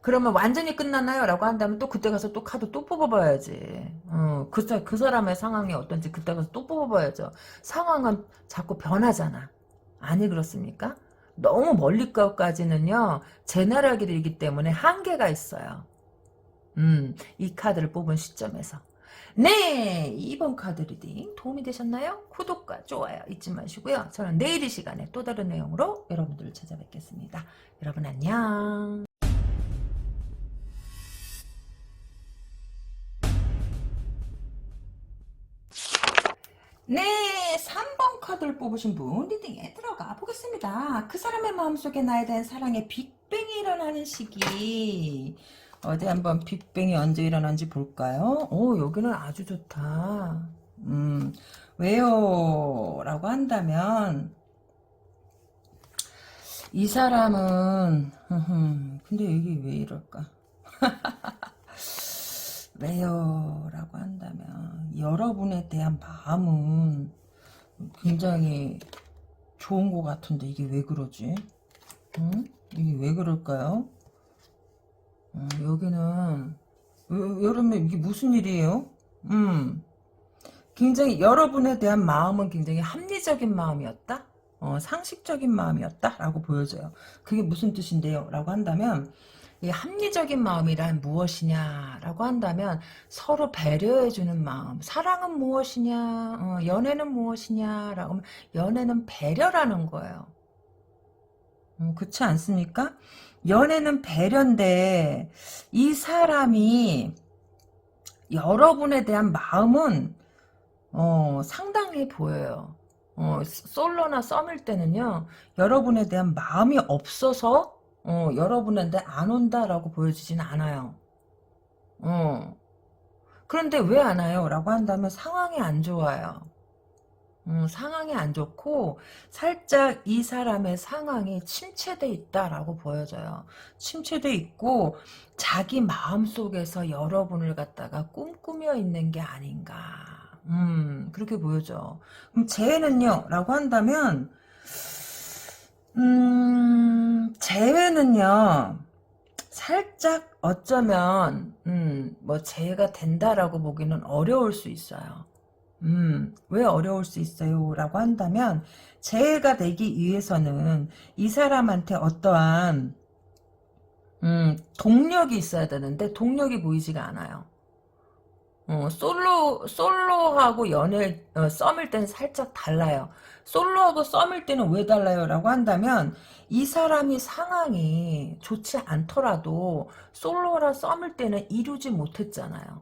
그러면 완전히 끝나나요? 라고 한다면 또 그때 가서 또 카드 또 뽑아봐야지. 그 사람의 상황이 어떤지 그때 가서 또 뽑아봐야죠. 상황은 자꾸 변하잖아. 아니 그렇습니까? 너무 멀리 거까지는요. 제 나라길이기 때문에 한계가 있어요. 이 카드를 뽑은 시점에서. 네, 2번 카드 리딩 도움이 되셨나요? 구독과 좋아요 잊지 마시고요. 저는 내일 이 시간에 또 다른 내용으로 여러분들을 찾아뵙겠습니다. 여러분 안녕. 네, 3번 카드를 뽑으신 분 리딩에 들어가 보겠습니다. 그 사람의 마음속에 나에 대한 사랑의 빅뱅이 일어나는 시기. 어디 한번 빅뱅이 언제 일어난지 볼까요? 오, 여기는 아주 좋다. 왜요? 라고 한다면 이 사람은 근데 이게 왜 이럴까? 왜요? 라고 한다면 여러분에 대한 마음은 굉장히 좋은 것 같은데 이게 왜 그러지? 이게 왜 그럴까요? 여기는 여러분 이게 무슨 일이에요? 굉장히 여러분에 대한 마음은 굉장히 합리적인 마음이었다? 상식적인 마음이었다? 라고 보여져요. 그게 무슨 뜻인데요? 라고 한다면 이 합리적인 마음이란 무엇이냐 라고 한다면 서로 배려해주는 마음. 사랑은 무엇이냐? 연애는 무엇이냐? 라고 하면 연애는 배려라는 거예요. 그렇지 않습니까? 연애는 배려인데 이 사람이 여러분에 대한 마음은 상당히 보여요. 솔로나 썸일 때는요, 여러분에 대한 마음이 없어서, 여러분한테 안 온다라고 보여지진 않아요. 그런데 왜 안 와요? 라고 한다면 상황이 안 좋아요. 상황이 안 좋고 살짝 이 사람의 상황이 침체돼 있다라고 보여져요. 침체돼 있고 자기 마음속에서 여러분을 갖다가 꿈꾸며 있는 게 아닌가. 그렇게 보여져. 그럼 재회는요? 라고 한다면 재회는요. 살짝 어쩌면 뭐 재회가 된다라고 보기는 어려울 수 있어요. 왜 어려울 수 있어요? 라고 한다면 재해가 되기 위해서는 이 사람한테 어떠한 동력이 있어야 되는데 동력이 보이지가 않아요. 솔로하고 썸일 때는 살짝 달라요. 솔로하고 썸일 때는 왜 달라요? 라고 한다면 이 사람이 상황이 좋지 않더라도 솔로라 썸일 때는 이루지 못했잖아요.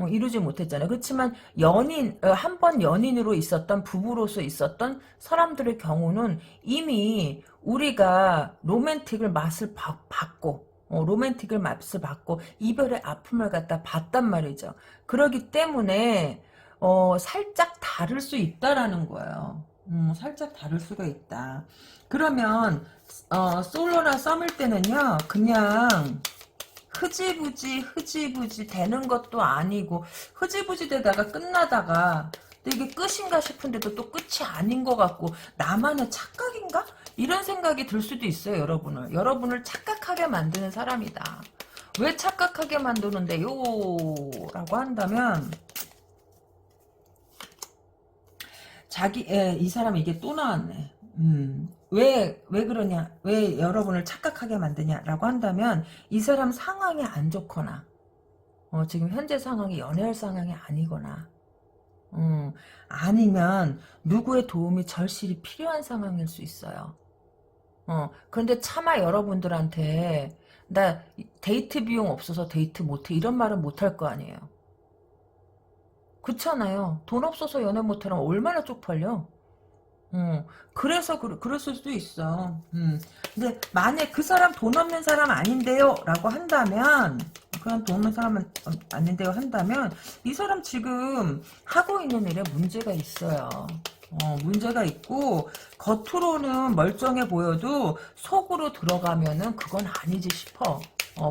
이루지 못했잖아요. 그렇지만 한 번 연인으로 있었던 부부로서 있었던 사람들의 경우는 이미 우리가 로맨틱을 맛을 봤고 로맨틱을 맛을 봤고 이별의 아픔을 갖다 봤단 말이죠. 그러기 때문에 살짝 다를 수 있다라는 거예요. 살짝 다를 수가 있다. 그러면 솔로나 썸일 때는요. 그냥 흐지부지 되는 것도 아니고 흐지부지 되다가 끝나다가 근데 이게 끝인가 싶은데도 또 끝이 아닌 것 같고 나만의 착각인가? 이런 생각이 들 수도 있어요. 여러분을 착각하게 만드는 사람이다. 왜 착각하게 만드는데요? 라고 한다면 이 사람 이게 또 나왔네. 왜 그러냐, 왜 여러분을 착각하게 만드냐라고 한다면, 이 사람 상황이 안 좋거나, 지금 현재 상황이 연애할 상황이 아니거나, 아니면 누구의 도움이 절실히 필요한 상황일 수 있어요. 그런데 차마 여러분들한테 나 데이트 비용 없어서 데이트 못해 이런 말은 못할 거 아니에요. 그렇잖아요. 돈 없어서 연애 못하면 얼마나 쪽팔려. 그래서 그랬을 수도 있어. 근데 만약 그 사람 돈 없는 사람 아닌데요 라고 한다면, 그냥 돈 없는 사람은 아닌데요 한다면, 이 사람 지금 하고 있는 일에 문제가 있어요. 문제가 있고, 겉으로는 멀쩡해 보여도 속으로 들어가면은 그건 아니지 싶어.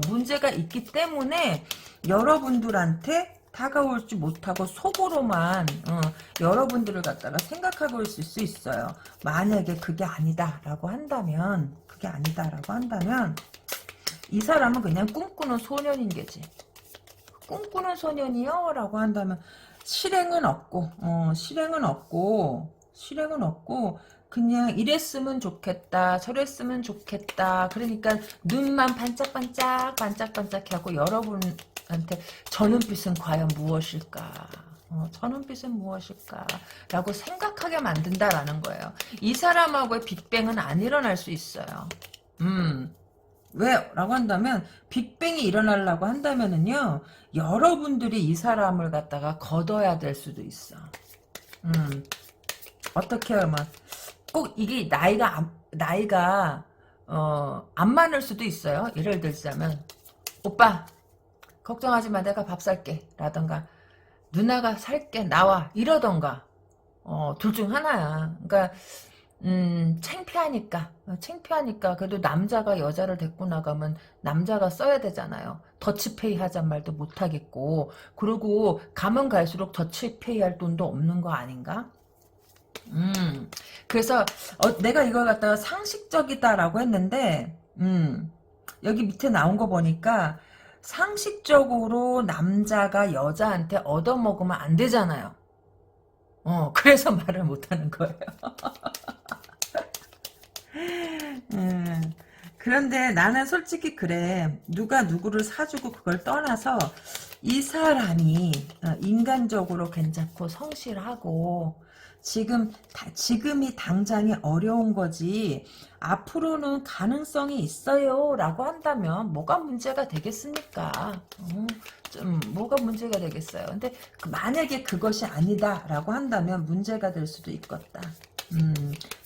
문제가 있기 때문에 여러분들한테 다가올지 못하고 속으로만 여러분들을 갖다가 생각하고 있을 수 있어요. 만약에 그게 아니다라고 한다면 이 사람은 그냥 꿈꾸는 소년인 게지. 꿈꾸는 소년이요? 라고 한다면 실행은 없고 그냥 이랬으면 좋겠다, 저랬으면 좋겠다. 그러니까 눈만 반짝반짝 하고 여러분한테 저 눈빛은 과연 무엇일까? 저 눈빛은 무엇일까? 라고 생각하게 만든다라는 거예요. 이 사람하고의 빅뱅은 안 일어날 수 있어요. 왜? 라고 한다면 빅뱅이 일어나려고 한다면은요, 여러분들이 이 사람을 갖다가 걷어야 될 수도 있어. 어떻게 하면 꼭 이게 나이가 안 많을 수도 있어요. 예를 들자면 오빠 걱정하지 마, 내가 밥 살게 라던가 누나가 살게 나와 이러던가, 둘 중 하나야. 그러니까 창피하니까 그래도 남자가 여자를 데리고 나가면 남자가 써야 되잖아요. 더치페이 하잔 말도 못하겠고, 그리고 가면 갈수록 더치페이 할 돈도 없는 거 아닌가? 그래서 내가 이걸 갖다가 상식적이다라고 했는데, 여기 밑에 나온 거 보니까 상식적으로 남자가 여자한테 얻어먹으면 안 되잖아요. 그래서 말을 못하는 거예요. 그런데 나는 솔직히 그래. 누가 누구를 사주고 그걸 떠나서 이 사람이 인간적으로 괜찮고 성실하고 지금이 당장이 어려운 거지 앞으로는 가능성이 있어요 라고 한다면 뭐가 문제가 되겠습니까? 뭐가 문제가 되겠어요. 근데 만약에 그것이 아니다 라고 한다면 문제가 될 수도 있겠다.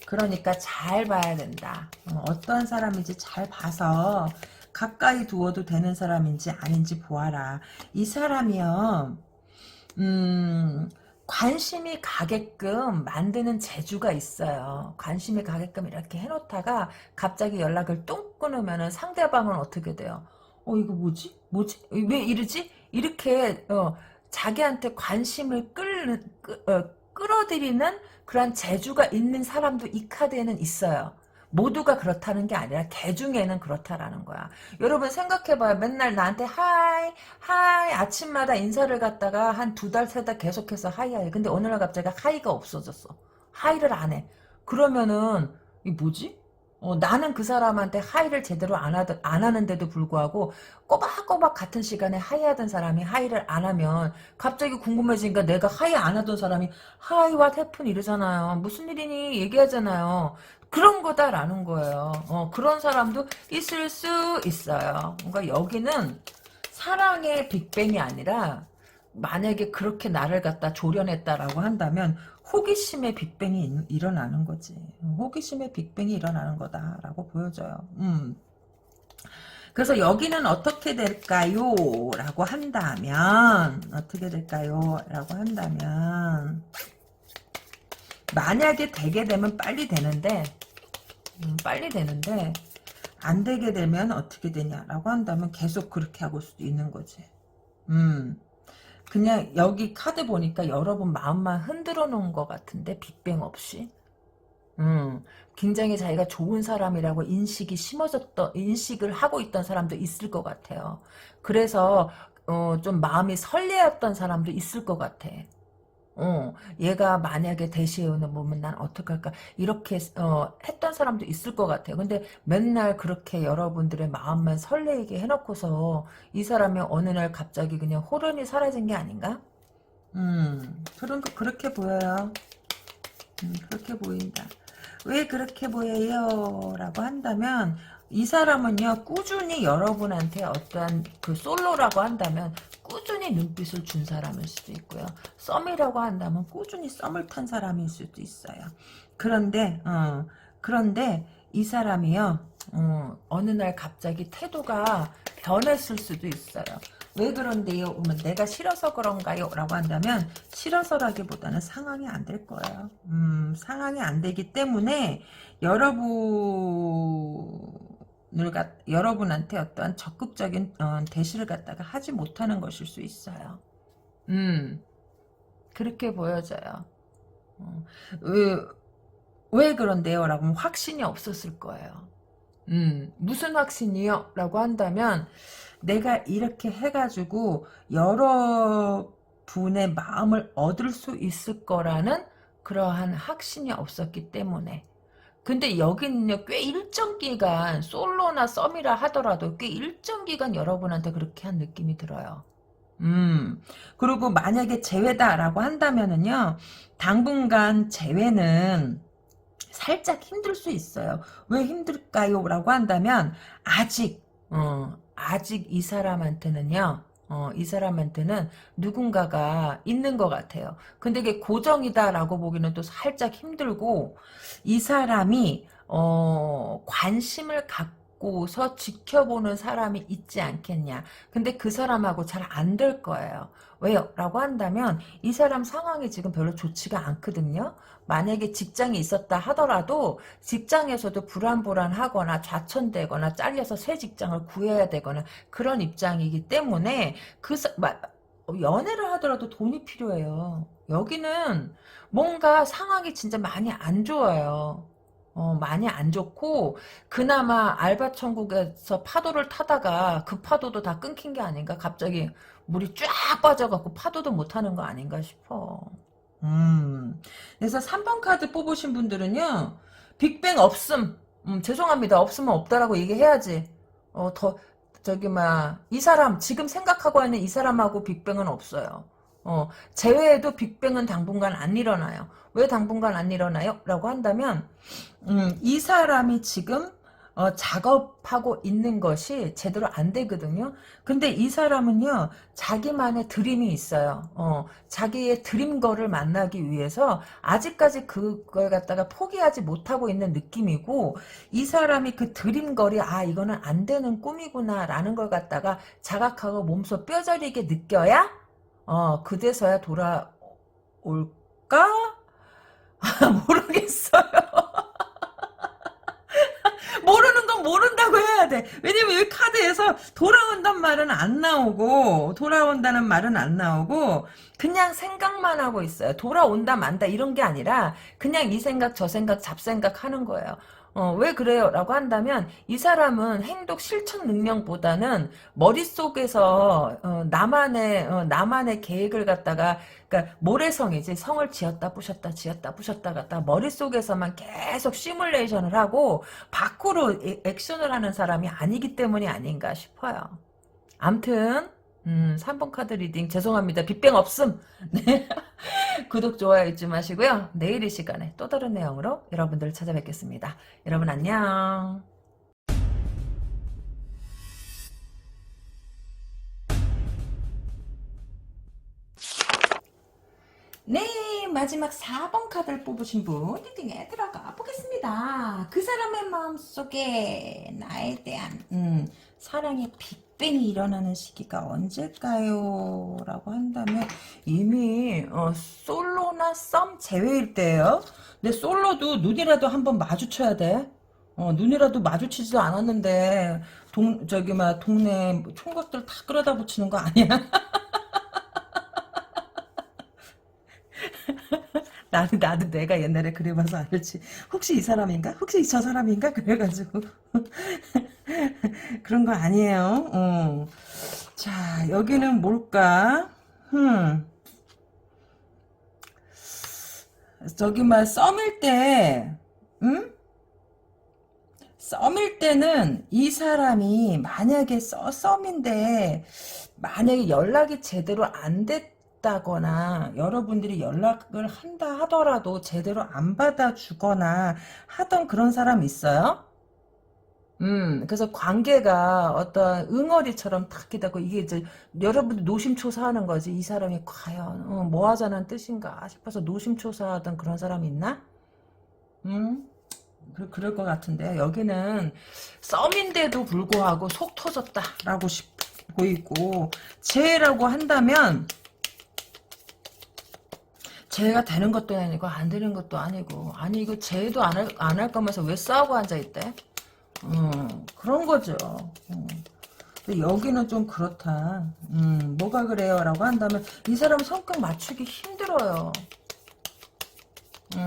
그러니까 잘 봐야 된다. 어떤 사람인지 잘 봐서 가까이 두어도 되는 사람인지 아닌지 보아라. 이 사람이요, 관심이 가게끔 만드는 재주가 있어요. 관심이 가게끔 이렇게 해놓다가 갑자기 연락을 뚱 끊으면은 상대방은 어떻게 돼요? 이거 뭐지? 왜 이러지? 이렇게 자기한테 관심을 끌어들이는 그런 재주가 있는 사람도 이 카드에는 있어요. 모두가 그렇다는 게 아니라 개중에는 그렇다라는 거야. 여러분 생각해봐요. 맨날 나한테 하이 아침마다 인사를 갖다가 한 2달 3달 계속해서 하이. 근데 어느 날 갑자기 하이가 없어졌어. 하이를 안 해. 그러면은 이 뭐지? 나는 그 사람한테 하이를 제대로 안 하는데도 불구하고 꼬박꼬박 같은 시간에 하이 하던 사람이 하이를 안 하면 갑자기 궁금해지니까 내가 하이 안 하던 사람이 하이 what happened 이러잖아요. 무슨 일이니 얘기하잖아요. 그런 거다라는 거예요. 그런 사람도 있을 수 있어요. 그러니까 여기는 사랑의 빅뱅이 아니라 만약에 그렇게 나를 갖다 조련했다라고 한다면 호기심의 빅뱅이 일어나는 거지. 호기심의 빅뱅이 일어나는 거다라고 보여져요. 그래서 여기는 어떻게 될까요? 라고 한다면 만약에 되게 되면 빨리 되는데 안 되게 되면 어떻게 되냐라고 한다면 계속 그렇게 하고 수도 있는 거지. 그냥 여기 카드 보니까 여러분 마음만 흔들어 놓은 것 같은데 빅뱅 없이. 굉장히 자기가 좋은 사람이라고 인식을 하고 있던 사람도 있을 것 같아요. 그래서 좀 마음이 설레었던 사람도 있을 것 같아. 얘가 만약에 대시해오는 보면 난 어떡할까 이렇게 했던 사람도 있을 것 같아요. 근데 맨날 그렇게 여러분들의 마음만 설레게 해놓고서 이 사람이 어느 날 갑자기 그냥 호련히 사라진 게 아닌가? 그런 거 그렇게 보여요. 그렇게 보인다. 왜 그렇게 보여요? 라고 한다면 이 사람은요 꾸준히 여러분한테 어떠한 그 솔로라고 한다면 꾸준히 눈빛을 준 사람일 수도 있고요. 썸이라고 한다면 꾸준히 썸을 탄 사람일 수도 있어요. 그런데 그런데 이 사람이요 어느 날 갑자기 태도가 변했을 수도 있어요. 왜 그런데요? 그러면 내가 싫어서 그런가요? 라고 한다면 싫어서라기보다는 상황이 안 될 거예요. 상황이 안 되기 때문에 여러분한테 어떠한 적극적인 대시를 갖다가 하지 못하는 것일 수 있어요. 음, 그렇게 보여져요. 어, 왜, 왜 그런데요? 라고 하면 확신이 없었을 거예요. 무슨 확신이요? 라고 한다면 내가 이렇게 해가지고 여러분의 마음을 얻을 수 있을 거라는 그러한 확신이 없었기 때문에 근데 여기는요 꽤 일정 기간 솔로나 썸이라 하더라도 꽤 일정 기간 여러분한테 그렇게 한 느낌이 들어요. 그리고 만약에 재회다라고 한다면은요 당분간 재회는 살짝 힘들 수 있어요. 왜 힘들까요? 라고 한다면 아직 이 사람한테는요. 이 사람한테는 누군가가 있는 것 같아요. 근데 이게 고정이다라고 보기는 또 살짝 힘들고 이 사람이 관심을 갖고서 지켜보는 사람이 있지 않겠냐. 근데 그 사람하고 잘 안 될 거예요. 왜요? 라고 한다면 이 사람 상황이 지금 별로 좋지가 않거든요. 만약에 직장이 있었다 하더라도 직장에서도 불안불안하거나 좌천되거나 잘려서 새 직장을 구해야 되거나 그런 입장이기 때문에 연애를 하더라도 돈이 필요해요. 여기는 뭔가 상황이 진짜 많이 안 좋아요. 많이 안 좋고 그나마 알바 천국에서 파도를 타다가 그 파도도 다 끊긴 게 아닌가 갑자기 물이 쫙 빠져갖고 파도도 못하는 거 아닌가 싶어. 그래서 3번 카드 뽑으신 분들은요, 빅뱅 없음. 죄송합니다. 없으면 없다라고 얘기해야지. 이 사람, 지금 생각하고 있는 이 사람하고 빅뱅은 없어요. 제외해도 빅뱅은 당분간 안 일어나요. 왜 당분간 안 일어나요? 라고 한다면, 이 사람이 지금 작업하고 있는 것이 제대로 안 되거든요. 근데 이 사람은요, 자기만의 드림이 있어요. 자기의 드림걸을 만나기 위해서 아직까지 그걸 갖다가 포기하지 못하고 있는 느낌이고, 이 사람이 그 드림걸이, 이거는 안 되는 꿈이구나, 라는 걸 갖다가 자각하고 몸소 뼈저리게 느껴야, 그제서야 돌아올까? 모르겠어요. 모르는 건 모른다고 해야 돼. 왜냐면 이 카드에서 돌아온단 말은 안 나오고, 돌아온다는 말은 안 나오고, 그냥 생각만 하고 있어요. 돌아온다 만다 이런 게 아니라, 그냥 이 생각 저 생각 잡생각 하는 거예요. 왜 그래요? 라고 한다면, 이 사람은 행동 실천 능력보다는 머릿속에서, 나만의 계획을 갖다가, 그러니까 모래성이지, 성을 지었다 부셨다 지었다 부셨다 갖다 머릿속에서만 계속 시뮬레이션을 하고, 밖으로 액션을 하는 사람이 아니기 때문이 아닌가 싶어요. 암튼 3번 카드 리딩 죄송합니다. 빅뱅 없음. 네. 구독 좋아요 잊지 마시고요. 내일 이 시간에 또 다른 내용으로 여러분들 찾아뵙겠습니다. 여러분 안녕. 네, 마지막 4번 카드를 뽑으신 분 리딩에 들어가 보겠습니다. 그 사람의 마음속에 나에 대한 사랑의 빅뱅이 일어나는 시기가 언제일까요? 라고 한다면 이미 솔로나 썸 제외일 때예요. 근데 솔로도 눈이라도 한번 마주쳐야 돼. 눈이라도 마주치지도 않았는데 동네 총각들 다 끌어다 붙이는 거 아니야? 나도 내가 옛날에 그래봐서 알지. 혹시 이 사람인가? 혹시 저 사람인가? 그래가지고. 그런 거 아니에요. 자, 여기는 뭘까? 저기 막 썸일 때, 응? 썸일 때는 이 사람이 만약에 썸인데 만약에 연락이 제대로 안 됐다거나 여러분들이 연락을 한다 하더라도 제대로 안 받아주거나 하던 그런 사람 있어요? 그래서 관계가 어떤 응어리처럼 탁 기다고 이게 이제 여러분들 노심초사하는 거지. 이 사람이 과연 뭐 하자는 뜻인가 싶어서 노심초사하던 그런 사람이 있나? 음, 그럴 것 같은데 여기는 썸인데도 불구하고 속 터졌다라고 보이고 죄라고 한다면 죄가 되는 것도 아니고 안 되는 것도 아니고 아니 이거 죄도 안 할 거면서 왜 싸우고 앉아있대? 그런 거죠. 근데 여기는 좀 그렇다. 뭐가 그래요? 라고 한다면 이 사람 성격 맞추기 힘들어요.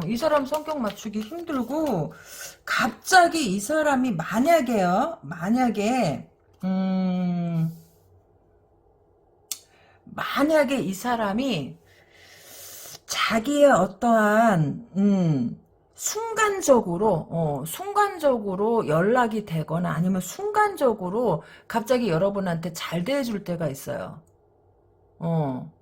이 사람 성격 맞추기 힘들고 갑자기 이 사람이 만약에 이 사람이 자기의 어떠한 순간적으로 연락이 되거나 아니면 순간적으로 갑자기 여러분한테 잘 대해줄 때가 있어요. 어.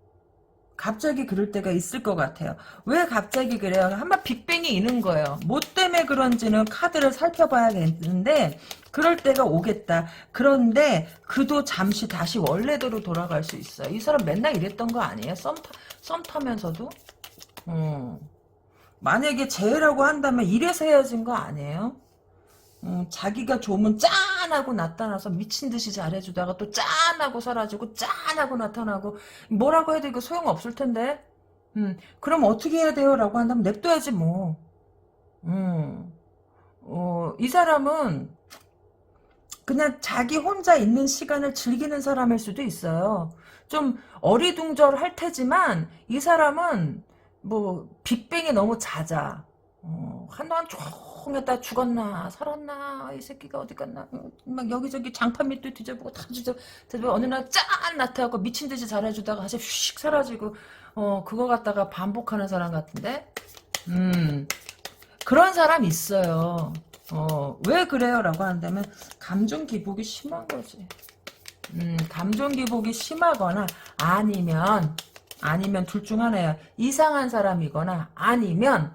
갑자기 그럴 때가 있을 것 같아요. 왜 갑자기 그래요? 한번 빅뱅이 있는 거예요. 뭐 때문에 그런지는 카드를 살펴봐야겠는데 그럴 때가 오겠다. 그런데 그도 잠시 다시 원래대로 돌아갈 수 있어요. 이 사람 맨날 이랬던 거 아니에요? 썸 타면서도? 어. 만약에 재회라고 한다면 이래서 헤어진 거 아니에요? 자기가 좋으면 짠하고 나타나서 미친 듯이 잘해주다가 또 짠하고 사라지고 짠하고 나타나고 뭐라고 해도 이거 소용없을 텐데. 그럼 어떻게 해야 돼요? 라고 한다면 냅둬야지 뭐. 이 사람은 그냥 자기 혼자 있는 시간을 즐기는 사람일 수도 있어요. 좀 어리둥절할 테지만 이 사람은 뭐 빅뱅이 너무 잦아. 한동안 종일 다 죽었나 살았나 이 새끼가 어디 갔나 막 여기저기 장판 밑도 뒤져보고 다 뒤져보고 어느 날 짠 나타나고 미친 듯이 잘해주다가 다시 휙 사라지고 그거 갖다가 반복하는 사람 같은데 그런 사람 있어요. 왜 그래요? 라고 한다면 감정 기복이 심한 거지. 감정 기복이 심하거나 아니면 둘 중 하나야. 이상한 사람이거나 아니면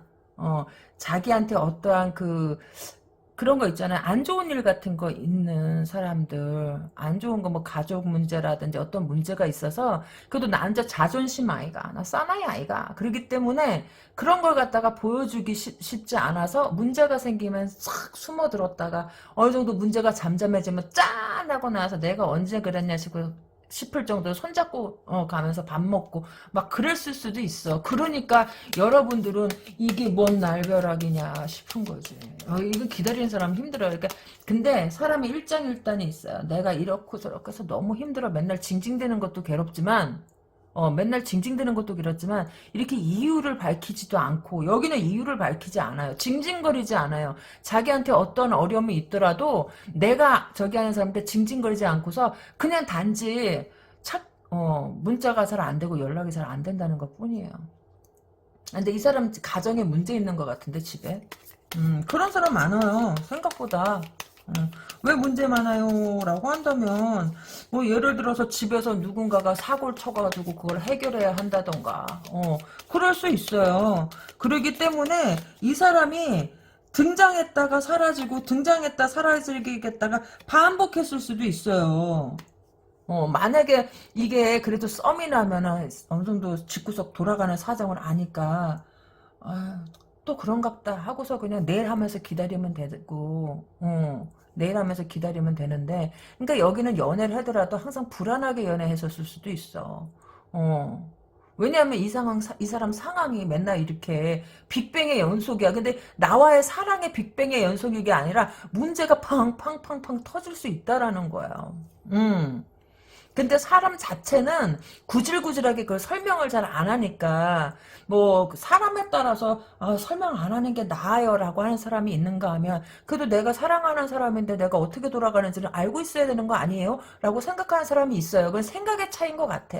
자기한테 어떠한 그런 거 있잖아요. 안 좋은 일 같은 거 있는 사람들, 안 좋은 거 뭐 가족 문제라든지 어떤 문제가 있어서 그래도 남자 자존심 아이가, 나 사나이 아이가. 그렇기 때문에 그런 걸 갖다가 보여주기 쉽지 않아서 문제가 생기면 싹 숨어들었다가 어느 정도 문제가 잠잠해지면 짠 하고 나서 내가 언제 그랬냐 싶을 정도로 손잡고 가면서 밥 먹고 막 그랬을 수도 있어. 그러니까 여러분들은 이게 뭔 날벼락이냐 싶은 거지. 이거 기다리는 사람 힘들어요. 그러니까 근데 사람이 일장일단이 있어요. 내가 이렇고 저렇고 해서 너무 힘들어. 맨날 징징대는 것도 괴롭지만 맨날 징징대는 것도 그렇지만 이렇게 이유를 밝히지도 않고 여기는 이유를 밝히지 않아요. 징징거리지 않아요. 자기한테 어떤 어려움이 있더라도 내가 저기 하는 사람한테 징징거리지 않고서 그냥 단지 문자가 잘 안 되고 연락이 잘 안 된다는 것 뿐이에요. 근데 이 사람 가정에 문제 있는 것 같은데 집에 그런 사람 많아요. 생각보다. 왜 문제 많아요? 라고 한다면, 뭐, 예를 들어서 집에서 누군가가 사고를 쳐가지고 그걸 해결해야 한다던가, 그럴 수 있어요. 그러기 때문에 이 사람이 등장했다가 사라지고, 등장했다 사라지겠다가 반복했을 수도 있어요. 만약에 이게 그래도 썸이라면은 어느 정도 집구석 돌아가는 사정을 아니까, 아, 또 그런갑다 하고서 그냥 내일 하면서 기다리면 되고, 내일 하면서 기다리면 되는데, 그러니까 여기는 연애를 하더라도 항상 불안하게 연애했었을 수도 있어. 왜냐하면 이 사람 상황이 맨날 이렇게 빅뱅의 연속이야. 근데 나와의 사랑의 빅뱅의 연속이 아니라 문제가 팡팡팡팡 터질 수 있다라는 거야. 근데 사람 자체는 구질구질하게 그걸 설명을 잘 안 하니까 뭐 사람에 따라서 설명 안 하는 게 나아요라고 하는 사람이 있는가 하면 그래도 내가 사랑하는 사람인데 내가 어떻게 돌아가는지를 알고 있어야 되는 거 아니에요? 라고 생각하는 사람이 있어요. 그건 생각의 차이인 것 같아.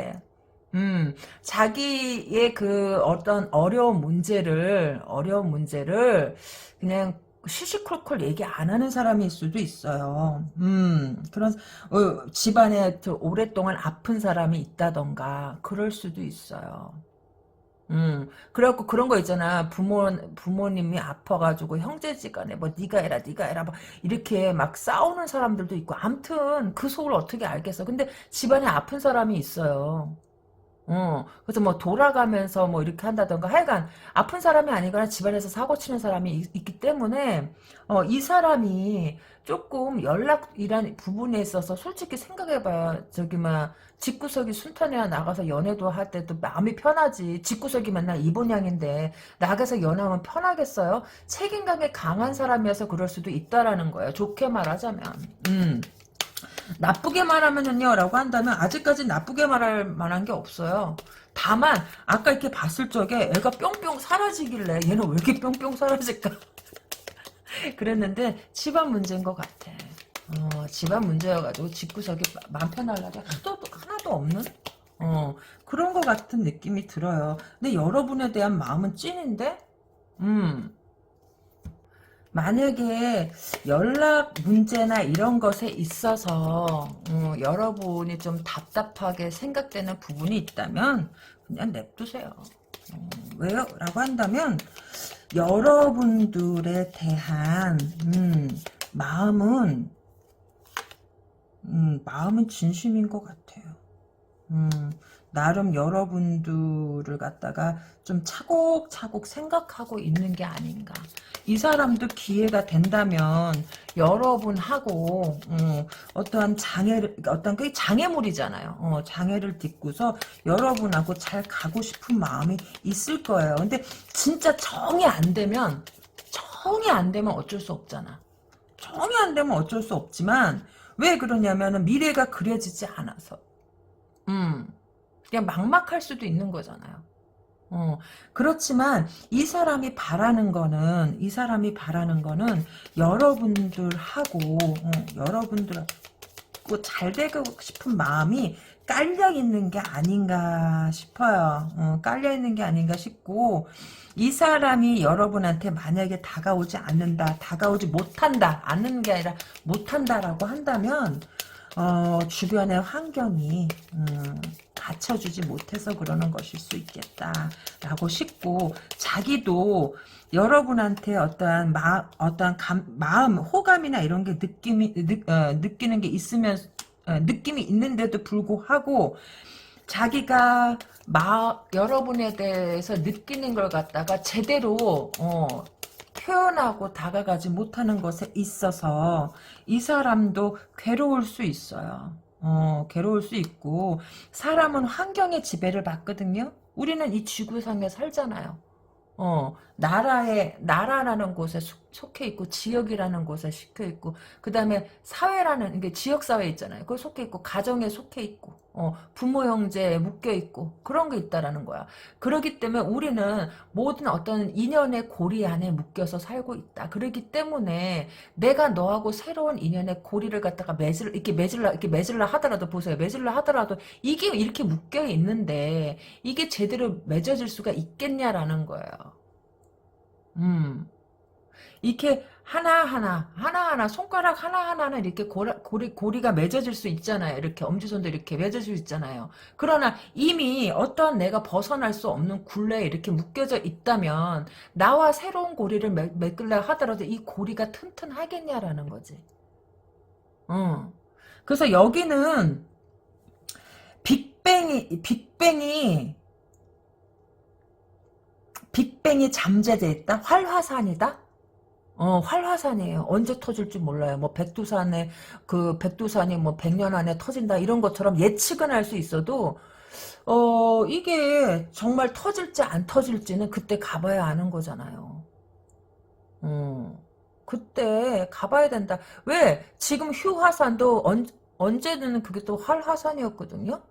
자기의 그 어떤 어려운 문제를 그냥 시시콜콜 얘기 안 하는 사람일 수도 있어요. 그런, 집안에 오랫동안 아픈 사람이 있다던가, 그럴 수도 있어요. 그래갖고 그런 거 있잖아. 부모님이 아파가지고 형제지간에 뭐 네가 해라 뭐 이렇게 막 싸우는 사람들도 있고. 암튼 그 속을 어떻게 알겠어. 근데 집안에 아픈 사람이 있어요. 그래서 뭐 돌아가면서 뭐 이렇게 한다던가 하여간 아픈 사람이 아니거나 집안에서 사고 치는 사람이 있기 때문에 이 사람이 조금 연락이란 부분에 있어서 솔직히 생각해봐요. 저기 막 집구석이 순탄해야 나가서 연애도 할 때도 마음이 편하지. 집구석이 맨날 이본향인데 나가서 연애하면 편하겠어요? 책임감이 강한 사람이어서 그럴 수도 있다라는 거예요. 좋게 말하자면. 나쁘게 말하면은요 라고 한다면 아직까지 나쁘게 말할 만한 게 없어요. 다만 아까 이렇게 봤을 적에 애가 뿅뿅 사라지길래 얘는 왜 이렇게 뿅뿅 사라질까 그랬는데 집안 문제인 것 같아. 집안 문제여가지고 집구석이 마음 편하려고 또 하나도 없는 그런 것 같은 느낌이 들어요. 근데 여러분에 대한 마음은 찐인데 만약에 연락 문제나 이런 것에 있어서 여러분이 좀 답답하게 생각되는 부분이 있다면 그냥 냅두세요. 왜요? 라고 한다면 여러분들에 대한 마음은 마음은 진심인 것 같아요. 나름 여러분들을 갖다가 좀 차곡차곡 생각하고 있는 게 아닌가. 이 사람도 기회가 된다면 여러분하고 어떠한 장애를 어떤 그 장애물이잖아요. 장애를 딛고서 여러분하고 잘 가고 싶은 마음이 있을 거예요. 근데 진짜 정이 안 되면 어쩔 수 없잖아. 정이 안 되면 어쩔 수 없지만 왜 그러냐면은 미래가 그려지지 않아서. 그냥 막막할 수도 있는 거잖아요. 그렇지만 이 사람이 바라는 거는 여러분들하고 잘 되고 싶은 마음이 깔려 있는 게 아닌가 싶어요. 깔려 있는 게 아닌가 싶고, 이 사람이 여러분한테 만약에 다가오지 못한다, 않는 게 아니라 못한다라고 한다면, 주변의 환경이, 받쳐주지 못해서 그러는 것일 수 있겠다라고 싶고 자기도 여러분한테 마음 호감이나 이런 게 느끼는 게 있으면 느낌이 있는데도 불구하고 자기가 여러분에 대해서 느끼는 걸 갖다가 제대로 표현하고 다가가지 못하는 것에 있어서 이 사람도 괴로울 수 있어요. 괴로울 수 있고 사람은 환경의 지배를 받거든요. 우리는 이 지구상에 살잖아요. 나라라는 곳에 속해 있고, 지역이라는 곳에 속해 있고, 그 다음에 사회라는, 이게 지역사회 있잖아요. 그거 속해 있고, 가정에 속해 있고, 부모, 형제에 묶여 있고, 그런 게 있다라는 거야. 그렇기 때문에 우리는 모든 어떤 인연의 고리 안에 묶여서 살고 있다. 그렇기 때문에 내가 너하고 새로운 인연의 고리를 갖다가 이렇게 맺으려 하더라도, 보세요. 맺으려 하더라도, 이게 이렇게 묶여 있는데, 이게 제대로 맺어질 수가 있겠냐라는 거예요. 이렇게 하나하나 손가락 하나하나는 이렇게 고리가 맺어질 수 있잖아요. 이렇게 엄지손도 이렇게 맺어질 수 있잖아요. 그러나 이미 어떤 내가 벗어날 수 없는 굴레에 이렇게 묶여져 있다면 나와 새로운 고리를 맺으려 하더라도 이 고리가 튼튼하겠냐라는 거지. 그래서 여기는 빅뱅이 잠재돼 있다? 활화산이다? 활화산이에요. 언제 터질 줄 몰라요. 뭐 백두산이 뭐 100년 안에 터진다 이런 것처럼 예측은 할 수 있어도 이게 정말 터질지 안 터질지는 그때 가봐야 아는 거잖아요. 그때 가봐야 된다. 왜? 지금 휴화산도 언제는 그게 또 활화산이었거든요.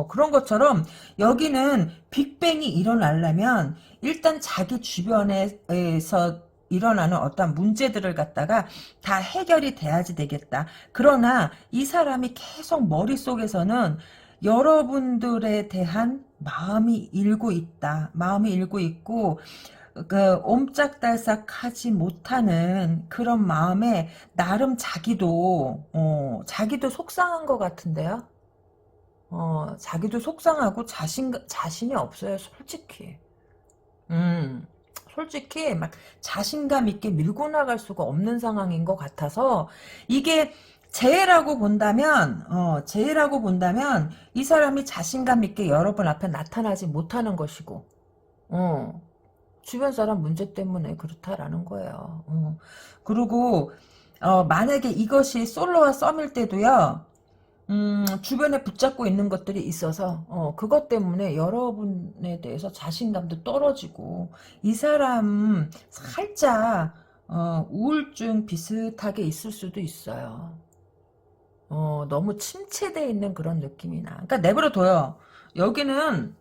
그런 것처럼 여기는 빅뱅이 일어나려면 일단 자기 주변에서 일어나는 어떤 문제들을 갖다가 다 해결이 돼야지 되겠다. 그러나 이 사람이 계속 머릿속에서는 여러분들에 대한 마음이 일고 있다. 마음이 일고 있고 그 옴짝달싹하지 못하는 그런 마음에 나름 자기도 속상한 것 같은데요. 자기도 속상하고 자신이 없어요, 솔직히. 음, 솔직히 막 자신감 있게 밀고 나갈 수가 없는 상황인 것 같아서 이게 재해라고 본다면 이 사람이 자신감 있게 여러분 앞에 나타나지 못하는 것이고, 어, 주변 사람 문제 때문에 그렇다라는 거예요. 그리고 만약에 이것이 솔로와 썸일 때도요. 주변에 붙잡고 있는 것들이 있어서, 그것 때문에 여러분에 대해서 자신감도 떨어지고, 이 사람 살짝, 우울증 비슷하게 있을 수도 있어요. 너무 침체되어 있는 그런 느낌이 나. 그러니까 내버려둬요. 여기는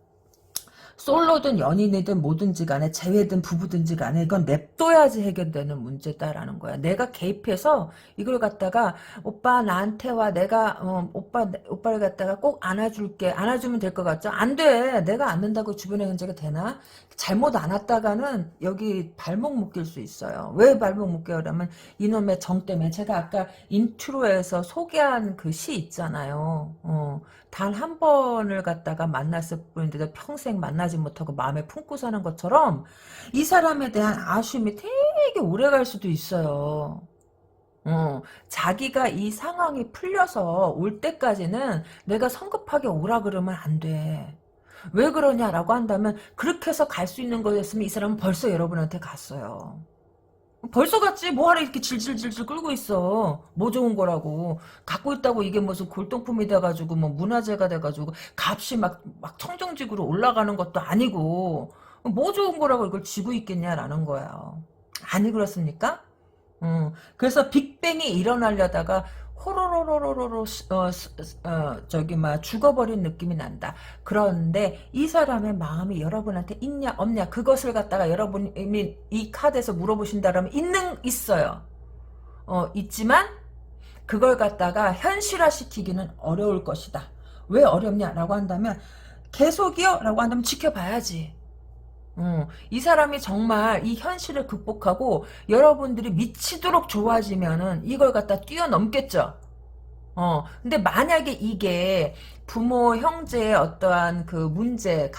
솔로든 연인이든 뭐든지 간에 재회든 부부든지 간에 이건 냅둬야지 해결되는 문제다라는 거야. 내가 개입해서 이걸 갖다가 오빠 나한테 와 내가 오빠를 갖다가 꼭 안아줄게 안아주면 될 것 같죠? 안 돼. 내가 안는다고 주변에 문제가 되나? 잘못 안았다가는 여기 발목 묶일 수 있어요. 왜 발목 묶여요? 그러면 이놈의 정 때문에 제가 아까 인트로에서 소개한 그 시 있잖아요. 단 한 번을 갖다가 만났을 뿐인데도 평생 만나지 못하고 마음에 품고 사는 것처럼 이 사람에 대한 아쉬움이 되게 오래 갈 수도 있어요. 자기가 이 상황이 풀려서 올 때까지는 내가 성급하게 오라 그러면 안 돼. 왜 그러냐라고 한다면 그렇게 해서 갈 수 있는 거였으면 이 사람은 벌써 여러분한테 갔어요. 벌써 갔지 뭐하러 이렇게 질질질질 끌고 있어. 뭐 좋은 거라고. 갖고 있다고 이게 무슨 골동품이 돼가지고 뭐 문화재가 돼가지고 값이 막 청정직으로 올라가는 것도 아니고 뭐 좋은 거라고 이걸 쥐고 있겠냐라는 거예요. 아니 그렇습니까? 그래서 빅뱅이 일어나려다가 호로로로로로 저기 막 죽어버린 느낌이 난다. 그런데 이 사람의 마음이 여러분한테 있냐 없냐 그것을 갖다가 여러분이 이 카드에서 물어보신다면 있어요. 있지만 그걸 갖다가 현실화시키기는 어려울 것이다. 왜 어렵냐라고 한다면 계속이요? 라고 한다면 지켜봐야지. 이 사람이 정말 이 현실을 극복하고 여러분들이 미치도록 좋아지면은 이걸 갖다 뛰어넘겠죠. 근데 만약에 이게 부모, 형제의 어떠한 그 문제,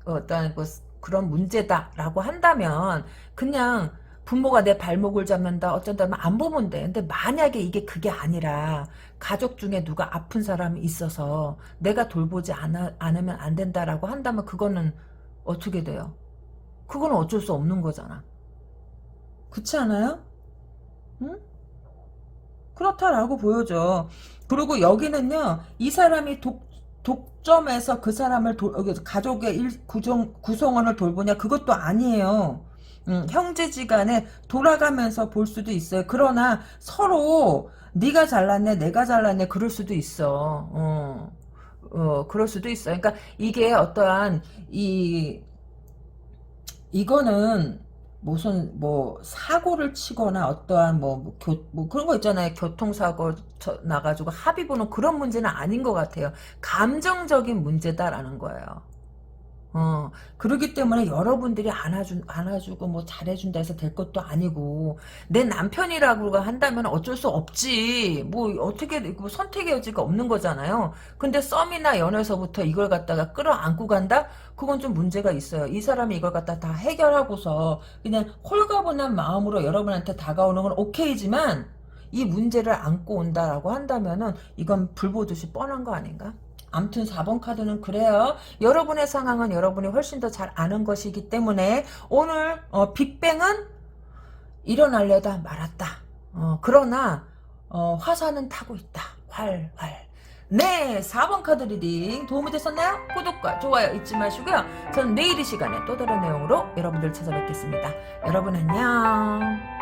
어떠한 그런 문제다라고 한다면 그냥 부모가 내 발목을 잡는다, 어쩐다면 안 보면 돼. 근데 만약에 이게 그게 아니라 가족 중에 누가 아픈 사람이 있어서 내가 돌보지 않으면 안 된다라고 한다면 그거는 어떻게 돼요? 그건 어쩔 수 없는 거잖아. 그렇지 않아요? 응? 그렇다라고 보여져. 그리고 여기는요, 이 사람이 독점해서 그 사람을 가족의 구성원을 돌보냐, 그것도 아니에요. 형제지간에 돌아가면서 볼 수도 있어요. 그러나 서로 네가 잘났네, 내가 잘났네, 그럴 수도 있어. 그럴 수도 있어. 그러니까 이게 어떠한 이거는 무슨 뭐 사고를 치거나 어떠한 뭐 그런 거 있잖아요. 교통사고 나가지고 합의 보는 그런 문제는 아닌 것 같아요. 감정적인 문제다라는 거예요. 그러기 때문에 여러분들이 안아주고 뭐 잘해준다 해서 될 것도 아니고, 내 남편이라고 한다면 어쩔 수 없지. 뭐, 어떻게, 뭐 선택의 여지가 없는 거잖아요. 근데 썸이나 연애서부터 이걸 갖다가 끌어안고 간다? 그건 좀 문제가 있어요. 이 사람이 이걸 갖다 다 해결하고서 그냥 홀가분한 마음으로 여러분한테 다가오는 건 오케이지만, 이 문제를 안고 온다라고 한다면은 이건 불 보듯이 뻔한 거 아닌가? 암튼 4번 카드는 그래요. 여러분의 상황은 여러분이 훨씬 더 잘 아는 것이기 때문에 오늘 빅뱅은 일어나려다 말았다. 그러나 화산은 타고 있다. 활활. 네, 4번 카드 리딩 도움이 됐었나요? 구독과 좋아요 잊지 마시고요. 저는 내일 이 시간에 또 다른 내용으로 여러분들 찾아뵙겠습니다. 여러분 안녕.